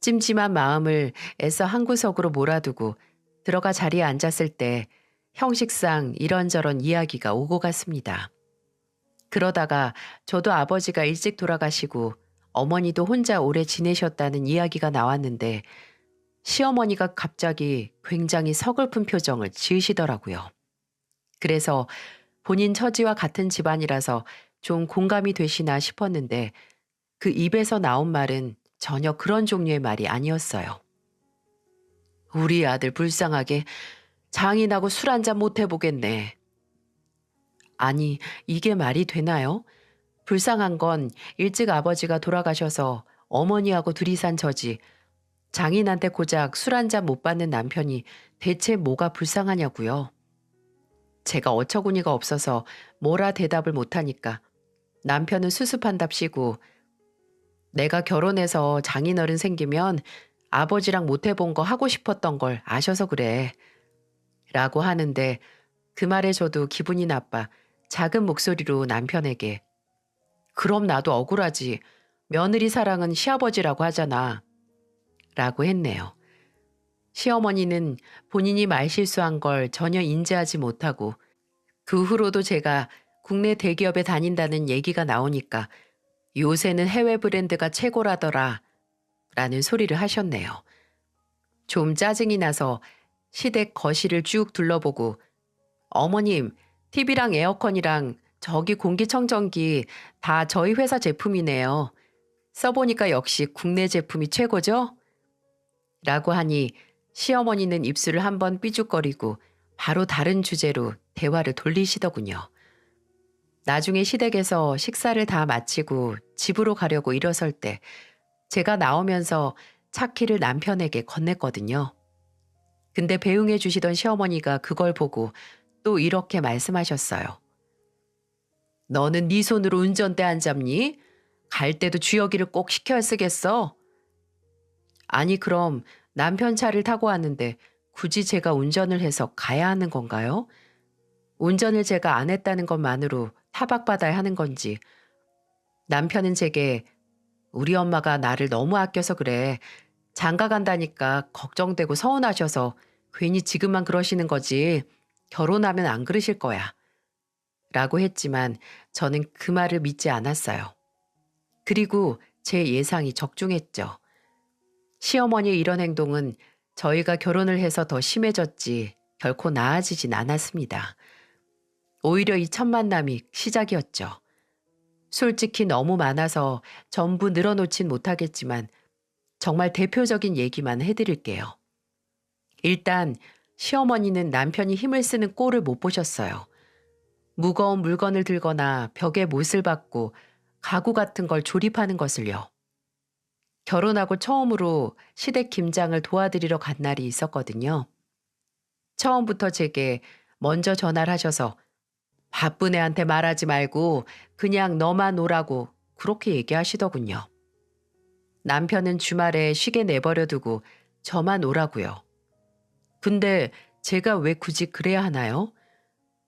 찜찜한 마음을 애써 한 구석으로 몰아두고 들어가 자리에 앉았을 때 형식상 이런저런 이야기가 오고 갔습니다. 그러다가 저도 아버지가 일찍 돌아가시고 어머니도 혼자 오래 지내셨다는 이야기가 나왔는데 시어머니가 갑자기 굉장히 서글픈 표정을 지으시더라고요. 그래서 본인 처지와 같은 집안이라서 좀 공감이 되시나 싶었는데 그 입에서 나온 말은 전혀 그런 종류의 말이 아니었어요. 우리 아들 불쌍하게 장인하고 술 한잔 못 해보겠네. 아니, 이게 말이 되나요? 불쌍한 건 일찍 아버지가 돌아가셔서 어머니하고 둘이 산 저지 장인한테 고작 술 한잔 못 받는 남편이 대체 뭐가 불쌍하냐고요. 제가 어처구니가 없어서 뭐라 대답을 못하니까 남편은 수습한답시고 내가 결혼해서 장인어른 생기면 아버지랑 못 해본 거 하고 싶었던 걸 아셔서 그래. 라고 하는데 그 말에 저도 기분이 나빠 작은 목소리로 남편에게 그럼 나도 억울하지. 며느리 사랑은 시아버지라고 하잖아. 라고 했네요. 시어머니는 본인이 말실수한 걸 전혀 인지하지 못하고 그 후로도 제가 국내 대기업에 다닌다는 얘기가 나오니까 요새는 해외 브랜드가 최고라더라 라는 소리를 하셨네요. 좀 짜증이 나서 시댁 거실을 쭉 둘러보고 어머님, TV랑 에어컨이랑 저기 공기청정기 다 저희 회사 제품이네요. 써보니까 역시 국내 제품이 최고죠? 라고 하니 시어머니는 입술을 한번 삐죽거리고 바로 다른 주제로 대화를 돌리시더군요. 나중에 시댁에서 식사를 다 마치고 집으로 가려고 일어설 때 제가 나오면서 차 키를 남편에게 건넸거든요. 근데 배웅해 주시던 시어머니가 그걸 보고 또 이렇게 말씀하셨어요. 너는 네 손으로 운전대 안 잡니? 갈 때도 주여기를 꼭 시켜야 쓰겠어? 아니 그럼 남편 차를 타고 왔는데 굳이 제가 운전을 해서 가야 하는 건가요? 운전을 제가 안 했다는 것만으로 타박받아야 하는 건지 남편은 제게 우리 엄마가 나를 너무 아껴서 그래. 장가 간다니까 걱정되고 서운하셔서 괜히 지금만 그러시는 거지 결혼하면 안 그러실 거야. 라고 했지만 저는 그 말을 믿지 않았어요. 그리고 제 예상이 적중했죠. 시어머니의 이런 행동은 저희가 결혼을 해서 더 심해졌지 결코 나아지진 않았습니다. 오히려 이 첫 만남이 시작이었죠. 솔직히 너무 많아서 전부 늘어놓진 못하겠지만 정말 대표적인 얘기만 해드릴게요. 일단 시어머니는 남편이 힘을 쓰는 꼴을 못 보셨어요. 무거운 물건을 들거나 벽에 못을 박고 가구 같은 걸 조립하는 것을요. 결혼하고 처음으로 시댁 김장을 도와드리러 간 날이 있었거든요. 처음부터 제게 먼저 전화를 하셔서 바쁜 애한테 말하지 말고 그냥 너만 오라고 그렇게 얘기하시더군요. 남편은 주말에 쉬게 내버려 두고 저만 오라고요. 근데 제가 왜 굳이 그래야 하나요?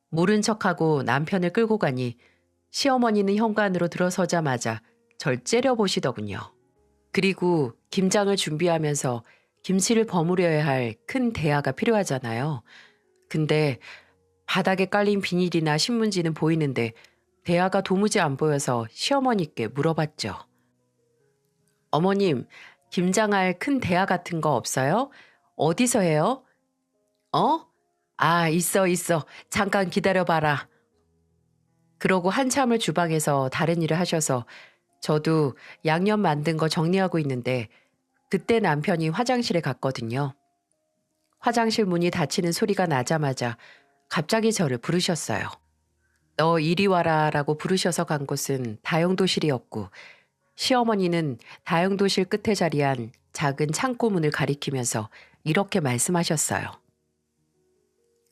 모른 척하고 남편을 끌고 가니 시어머니는 현관으로 들어서자마자 절 째려보시더군요. 그리고 김장을 준비하면서 김치를 버무려야 할 큰 대야가 필요하잖아요. 근데 바닥에 깔린 비닐이나 신문지는 보이는데 대야가 도무지 안 보여서 시어머니께 물어봤죠. 어머님, 김장할 큰 대야 같은 거 없어요? 어디서 해요? 어? 아, 있어, 있어. 잠깐 기다려봐라. 그러고 한참을 주방에서 다른 일을 하셔서 저도 양념 만든 거 정리하고 있는데 그때 남편이 화장실에 갔거든요. 화장실 문이 닫히는 소리가 나자마자 갑자기 저를 부르셨어요. 너 이리 와라 라고 부르셔서 간 곳은 다용도실이었고 시어머니는 다용도실 끝에 자리한 작은 창고 문을 가리키면서 이렇게 말씀하셨어요.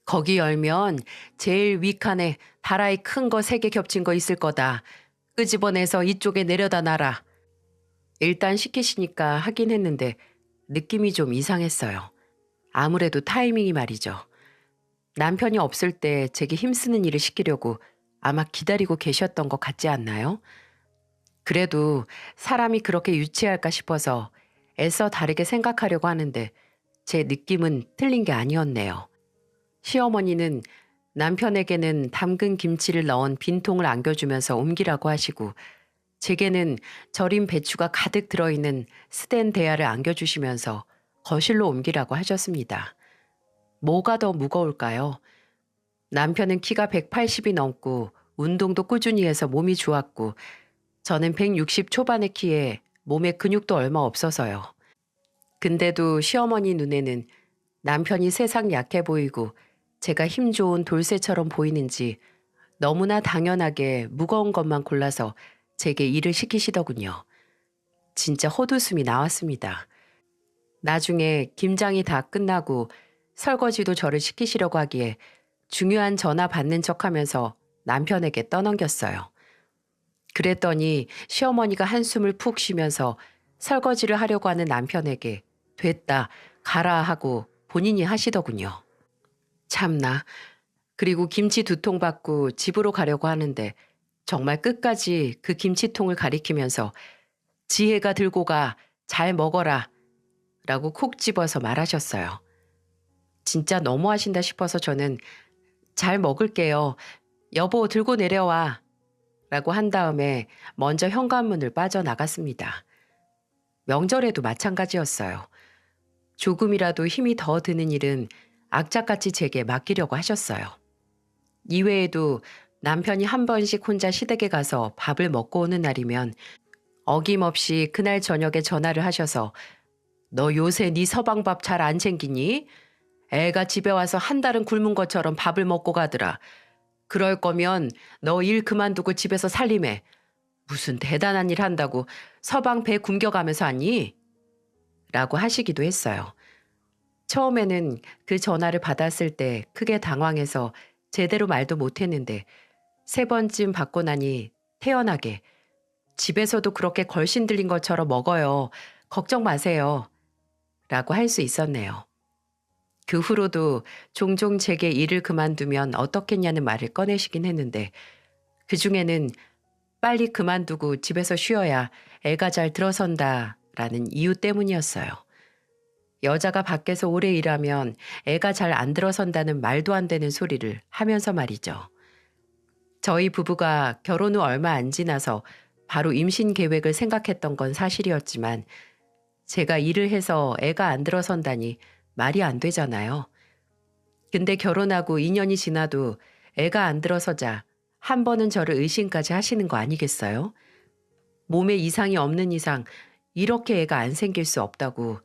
거기 열면 제일 윗칸에 다라이 큰 거 3개 겹친 거 있을 거다. 끄집어내서 이쪽에 내려다 놔라. 일단 시키시니까 하긴 했는데 느낌이 좀 이상했어요. 아무래도 타이밍이 말이죠. 남편이 없을 때 제게 힘쓰는 일을 시키려고 아마 기다리고 계셨던 것 같지 않나요? 그래도 사람이 그렇게 유치할까 싶어서 애써 다르게 생각하려고 하는데 제 느낌은 틀린 게 아니었네요. 시어머니는 남편에게는 담근 김치를 넣은 빈통을 안겨주면서 옮기라고 하시고 제게는 절인 배추가 가득 들어있는 스텐 대야를 안겨주시면서 거실로 옮기라고 하셨습니다. 뭐가 더 무거울까요? 남편은 키가 180이 넘고 운동도 꾸준히 해서 몸이 좋았고 저는 160 초반의 키에 몸에 근육도 얼마 없어서요. 근데도 시어머니 눈에는 남편이 세상 약해 보이고 제가 힘 좋은 돌쇠처럼 보이는지 너무나 당연하게 무거운 것만 골라서 제게 일을 시키시더군요. 진짜 헛웃음이 나왔습니다. 나중에 김장이 다 끝나고 설거지도 저를 시키시려고 하기에 중요한 전화 받는 척하면서 남편에게 떠넘겼어요. 그랬더니 시어머니가 한숨을 푹 쉬면서 설거지를 하려고 하는 남편에게 됐다, 가라 하고 본인이 하시더군요. 참나. 그리고 김치 2통 받고 집으로 가려고 하는데 정말 끝까지 그 김치통을 가리키면서 지혜가 들고 가, 잘 먹어라 라고 콕 집어서 말하셨어요. 진짜 너무하신다 싶어서 저는 잘 먹을게요. 여보 들고 내려와 라고 한 다음에 먼저 현관문을 빠져나갔습니다. 명절에도 마찬가지였어요. 조금이라도 힘이 더 드는 일은 악착같이 제게 맡기려고 하셨어요. 이외에도 남편이 한 번씩 혼자 시댁에 가서 밥을 먹고 오는 날이면 어김없이 그날 저녁에 전화를 하셔서 너 요새 네 서방밥 잘 안 챙기니? 애가 집에 와서 한 달은 굶은 것처럼 밥을 먹고 가더라. 그럴 거면 너 일 그만두고 집에서 살림해. 무슨 대단한 일 한다고 서방 배 굶겨가면서 하니? 라고 하시기도 했어요. 처음에는 그 전화를 받았을 때 크게 당황해서 제대로 말도 못했는데 3번쯤 받고 나니 태연하게 집에서도 그렇게 걸신 들린 것처럼 먹어요. 걱정 마세요. 라고 할 수 있었네요. 그 후로도 종종 제게 일을 그만두면 어떻겠냐는 말을 꺼내시긴 했는데 그중에는 빨리 그만두고 집에서 쉬어야 애가 잘 들어선다 라는 이유 때문이었어요. 여자가 밖에서 오래 일하면 애가 잘 안 들어선다는 말도 안 되는 소리를 하면서 말이죠. 저희 부부가 결혼 후 얼마 안 지나서 바로 임신 계획을 생각했던 건 사실이었지만 제가 일을 해서 애가 안 들어선다니 말이 안 되잖아요. 근데 결혼하고 2년이 지나도 애가 안 들어서자 한 번은 저를 의심까지 하시는 거 아니겠어요? 몸에 이상이 없는 이상 이렇게 애가 안 생길 수 없다고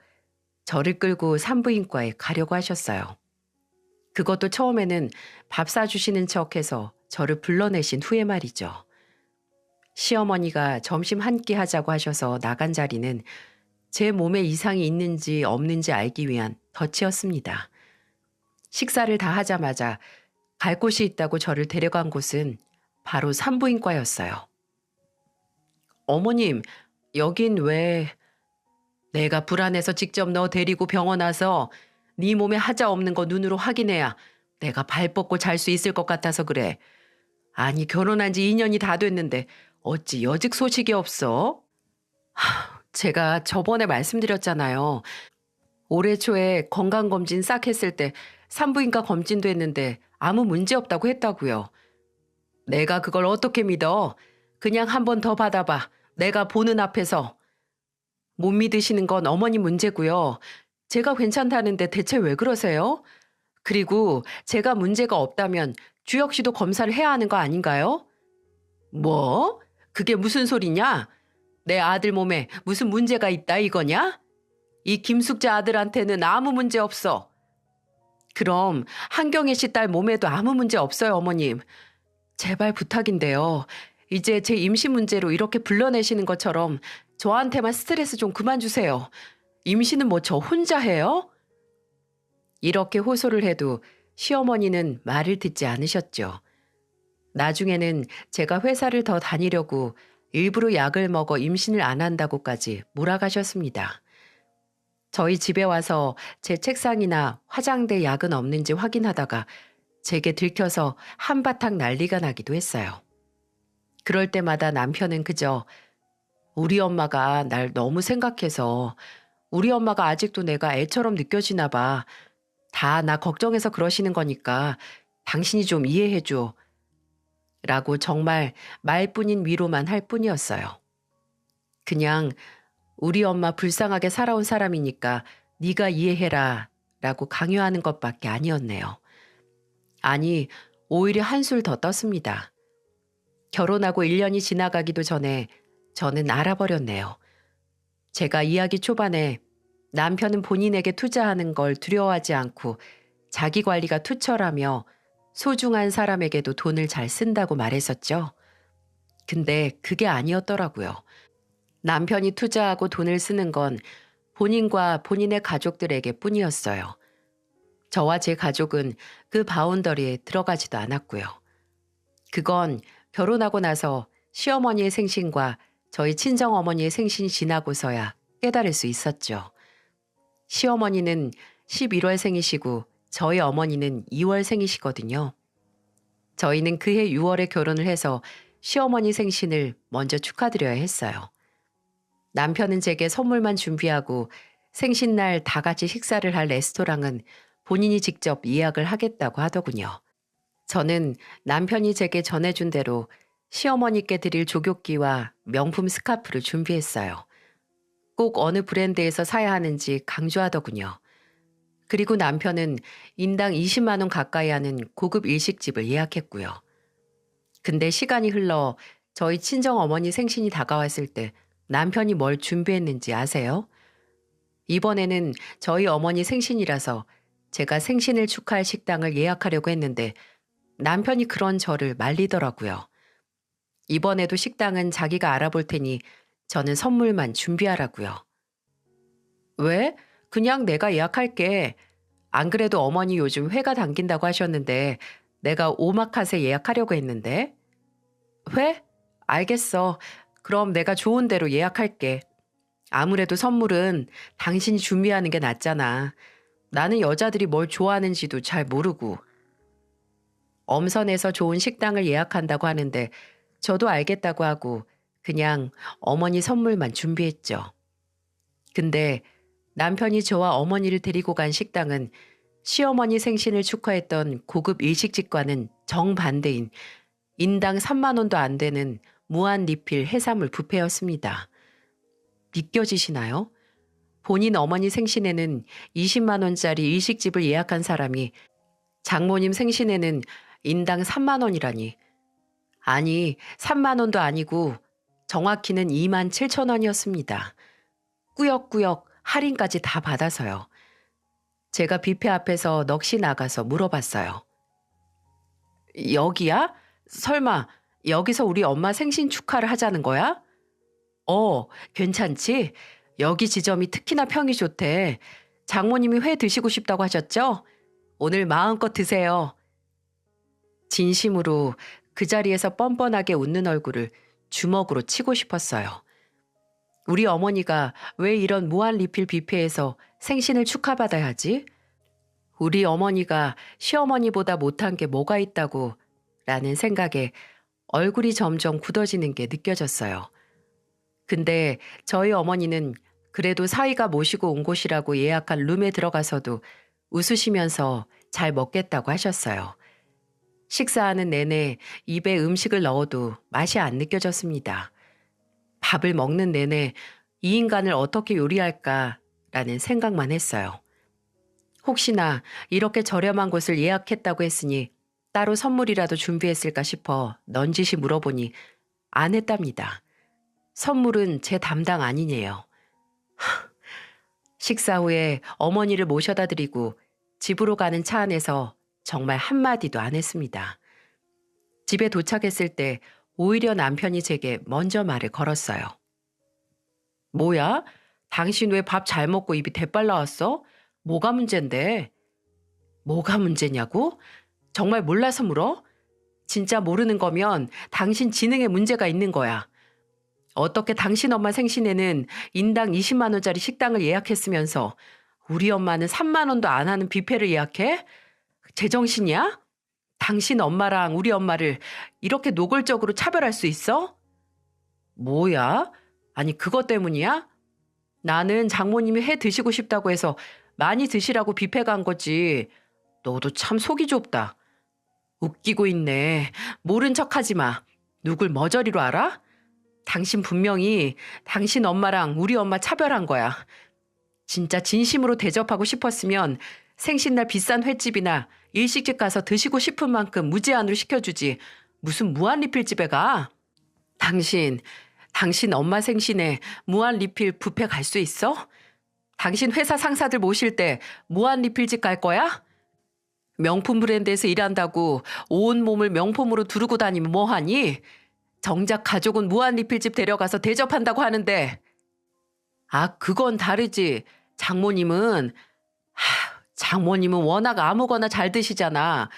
저를 끌고 산부인과에 가려고 하셨어요. 그것도 처음에는 밥 사주시는 척해서 저를 불러내신 후에 말이죠. 시어머니가 점심 한 끼 하자고 하셔서 나간 자리는 제 몸에 이상이 있는지 없는지 알기 위한 덫이었습니다. 식사를 다 하자마자 갈 곳이 있다고 저를 데려간 곳은 바로 산부인과였어요. 어머님, 여긴 왜... 내가 불안해서 직접 너 데리고 병원 와서 네 몸에 하자 없는 거 눈으로 확인해야 내가 발 뻗고 잘 수 있을 것 같아서 그래. 아니 결혼한 지 2년이 다 됐는데 어찌 여직 소식이 없어? 제가 저번에 말씀드렸잖아요. 올해 초에 건강검진 싹 했을 때 산부인과 검진도 했는데 아무 문제 없다고 했다고요. 내가 그걸 어떻게 믿어? 그냥 한 번 더 받아봐. 내가 보는 앞에서. 못 믿으시는 건 어머니 문제고요. 제가 괜찮다는데 대체 왜 그러세요? 그리고 제가 문제가 없다면 주혁 씨도 검사를 해야 하는 거 아닌가요? 뭐? 그게 무슨 소리냐? 내 아들 몸에 무슨 문제가 있다 이거냐? 이 김숙재 아들한테는 아무 문제 없어. 그럼 한경애 씨 딸 몸에도 아무 문제 없어요, 어머님. 제발 부탁인데요. 이제 제 임신 문제로 이렇게 불러내시는 것처럼 저한테만 스트레스 좀 그만 주세요. 임신은 뭐 저 혼자 해요? 이렇게 호소를 해도 시어머니는 말을 듣지 않으셨죠. 나중에는 제가 회사를 더 다니려고 일부러 약을 먹어 임신을 안 한다고까지 몰아가셨습니다. 저희 집에 와서 제 책상이나 화장대 약은 없는지 확인하다가 제게 들켜서 한바탕 난리가 나기도 했어요. 그럴 때마다 남편은 그저 우리 엄마가 날 너무 생각해서 우리 엄마가 아직도 내가 애처럼 느껴지나 봐. 다 나 걱정해서 그러시는 거니까 당신이 좀 이해해줘. 라고 정말 말뿐인 위로만 할 뿐이었어요. 그냥 우리 엄마 불쌍하게 살아온 사람이니까 네가 이해해라 라고 강요하는 것밖에 아니었네요. 아니, 오히려 한술 더 떴습니다. 결혼하고 1년이 지나가기도 전에 저는 알아버렸네요. 제가 이야기 초반에 남편은 본인에게 투자하는 걸 두려워하지 않고 자기 관리가 투철하며 소중한 사람에게도 돈을 잘 쓴다고 말했었죠. 근데 그게 아니었더라고요. 남편이 투자하고 돈을 쓰는 건 본인과 본인의 가족들에게 뿐이었어요. 저와 제 가족은 그 바운더리에 들어가지도 않았고요. 그건 결혼하고 나서 시어머니의 생신과 저희 친정어머니의 생신이 지나고서야 깨달을 수 있었죠. 시어머니는 11월 생이시고 저희 어머니는 2월 생이시거든요. 저희는 그해 6월에 결혼을 해서 시어머니 생신을 먼저 축하드려야 했어요. 남편은 제게 선물만 준비하고 생신날 다 같이 식사를 할 레스토랑은 본인이 직접 예약을 하겠다고 하더군요. 저는 남편이 제게 전해준 대로 시어머니께 드릴 조교기와 명품 스카프를 준비했어요. 꼭 어느 브랜드에서 사야 하는지 강조하더군요. 그리고 남편은 인당 20만 원 가까이 하는 고급 일식집을 예약했고요. 근데 시간이 흘러 저희 친정어머니 생신이 다가왔을 때 남편이 뭘 준비했는지 아세요? 이번에는 저희 어머니 생신이라서 제가 생신을 축하할 식당을 예약하려고 했는데 남편이 그런 저를 말리더라고요. 이번에도 식당은 자기가 알아볼 테니 저는 선물만 준비하라고요. 왜? 그냥 내가 예약할게. 안 그래도 어머니 요즘 회가 당긴다고 하셨는데 내가 오마카세 예약하려고 했는데. 회? 알겠어. 그럼 내가 좋은 대로 예약할게. 아무래도 선물은 당신이 준비하는 게 낫잖아. 나는 여자들이 뭘 좋아하는지도 잘 모르고. 엄선해서 좋은 식당을 예약한다고 하는데 저도 알겠다고 하고 그냥 어머니 선물만 준비했죠. 근데 남편이 저와 어머니를 데리고 간 식당은 시어머니 생신을 축하했던 고급 일식집과는 정반대인 인당 3만 원도 안 되는 무한 리필 해산물 뷔페였습니다. 믿겨지시나요? 본인 어머니 생신에는 20만 원짜리 일식집을 예약한 사람이 장모님 생신에는 인당 3만 원이라니. 아니, 3만 원도 아니고 정확히는 2만 7천 원이었습니다. 꾸역꾸역 할인까지 다 받아서요. 제가 뷔페 앞에서 넋이 나가서 물어봤어요. 여기야? 설마 여기서 우리 엄마 생신 축하를 하자는 거야? 괜찮지? 여기 지점이 특히나 평이 좋대. 장모님이 회 드시고 싶다고 하셨죠? 오늘 마음껏 드세요. 진심으로 그 자리에서 뻔뻔하게 웃는 얼굴을 주먹으로 치고 싶었어요. 우리 어머니가 왜 이런 무한 리필 뷔페에서 생신을 축하받아야 하지? 우리 어머니가 시어머니보다 못한 게 뭐가 있다고 라는 생각에 얼굴이 점점 굳어지는 게 느껴졌어요. 근데 저희 어머니는 그래도 사위가 모시고 온 곳이라고 예약한 룸에 들어가서도 웃으시면서 잘 먹겠다고 하셨어요. 식사하는 내내 입에 음식을 넣어도 맛이 안 느껴졌습니다. 밥을 먹는 내내 이 인간을 어떻게 요리할까라는 생각만 했어요. 혹시나 이렇게 저렴한 곳을 예약했다고 했으니 따로 선물이라도 준비했을까 싶어 넌지시 물어보니 안 했답니다. 선물은 제 담당 아니네요. 식사 후에 어머니를 모셔다 드리고 집으로 가는 차 안에서 정말 한마디도 안 했습니다. 집에 도착했을 때 오히려 남편이 제게 먼저 말을 걸었어요. 뭐야? 당신 왜 밥 잘 먹고 입이 대빨 나왔어? 뭐가 문제인데? 뭐가 문제냐고? 정말 몰라서 물어? 진짜 모르는 거면 당신 지능에 문제가 있는 거야. 어떻게 당신 엄마 생신에는 인당 20만 원짜리 식당을 예약했으면서 우리 엄마는 3만 원도 안 하는 뷔페를 예약해? 제정신이야? 당신 엄마랑 우리 엄마를 이렇게 노골적으로 차별할 수 있어? 뭐야? 아니 그것 때문이야? 나는 장모님이 해 드시고 싶다고 해서 많이 드시라고 뷔페 간 거지. 너도 참 속이 좁다. 웃기고 있네. 모른 척하지 마. 누굴 머저리로 알아? 당신 분명히 당신 엄마랑 우리 엄마 차별한 거야. 진짜 진심으로 대접하고 싶었으면 생신날 비싼 횟집이나 일식집 가서 드시고 싶은 만큼 무제한으로 시켜주지. 무슨 무한 리필집에 가? 당신 엄마 생신에 무한 리필 뷔페 갈 수 있어? 당신 회사 상사들 모실 때 무한 리필집 갈 거야? 명품 브랜드에서 일한다고 온 몸을 명품으로 두르고 다니면 뭐하니? 정작 가족은 무한 리필집 데려가서 대접한다고 하는데. 아, 그건 다르지. 장모님은 워낙 아무거나 잘 드시잖아.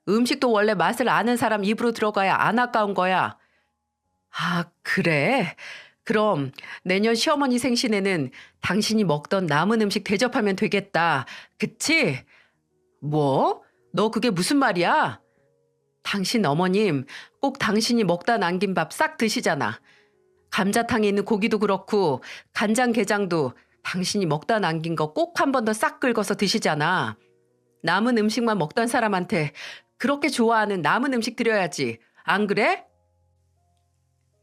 음식도 원래 맛을 아는 사람 입으로 들어가야 안 아까운 거야. 아, 그래? 그럼 내년 시어머니 생신에는 당신이 먹던 남은 음식 대접하면 되겠다. 그치? 뭐? 너 그게 무슨 말이야? 당신 어머님 꼭 당신이 먹다 남긴 밥 싹 드시잖아. 감자탕에 있는 고기도 그렇고 간장게장도 당신이 먹다 남긴 거 꼭 한 번 더 싹 긁어서 드시잖아. 남은 음식만 먹던 사람한테 그렇게 좋아하는 남은 음식 드려야지. 안 그래?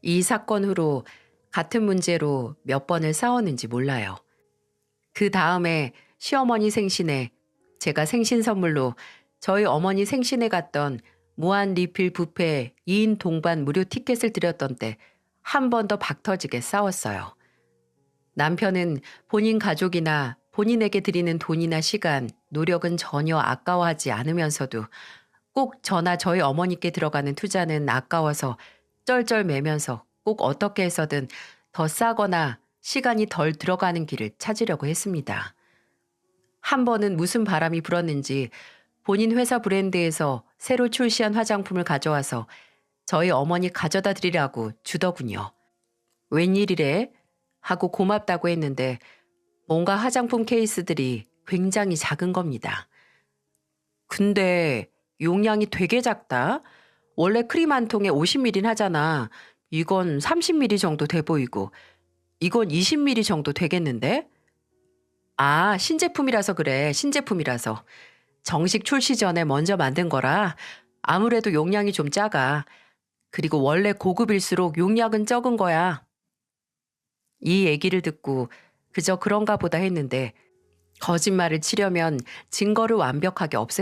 이 사건 후로 같은 문제로 몇 번을 싸웠는지 몰라요. 그 다음에 시어머니 생신에 제가 생신 선물로 저희 어머니 생신에 갔던 무한 리필 뷔페 2인 동반 무료 티켓을 드렸던 때 한 번 더 박터지게 싸웠어요. 남편은 본인 가족이나 본인에게 드리는 돈이나 시간, 노력은 전혀 아까워하지 않으면서도 꼭 저나 저희 어머니께 들어가는 투자는 아까워서 쩔쩔매면서 꼭 어떻게 해서든 더 싸거나 시간이 덜 들어가는 길을 찾으려고 했습니다. 한 번은 무슨 바람이 불었는지 본인 회사 브랜드에서 새로 출시한 화장품을 가져와서 저희 어머니 가져다 드리라고 주더군요. 웬일이래? 하고 고맙다고 했는데 뭔가 화장품 케이스들이 굉장히 작은 겁니다. 근데 용량이 되게 작다. 원래 크림 한 통에 50ml는 하잖아. 이건 30ml 정도 돼 보이고 이건 20ml 정도 되겠는데? 아, 신제품이라서 그래. 신제품이라서. 정식 출시 전에 먼저 만든 거라 아무래도 용량이 좀 작아. 그리고 원래 고급일수록 용량은 적은 거야. 이 얘기를 듣고 그저 그런가 보다 했는데 거짓말을 치려면 증거를 완벽하게 없앴어요.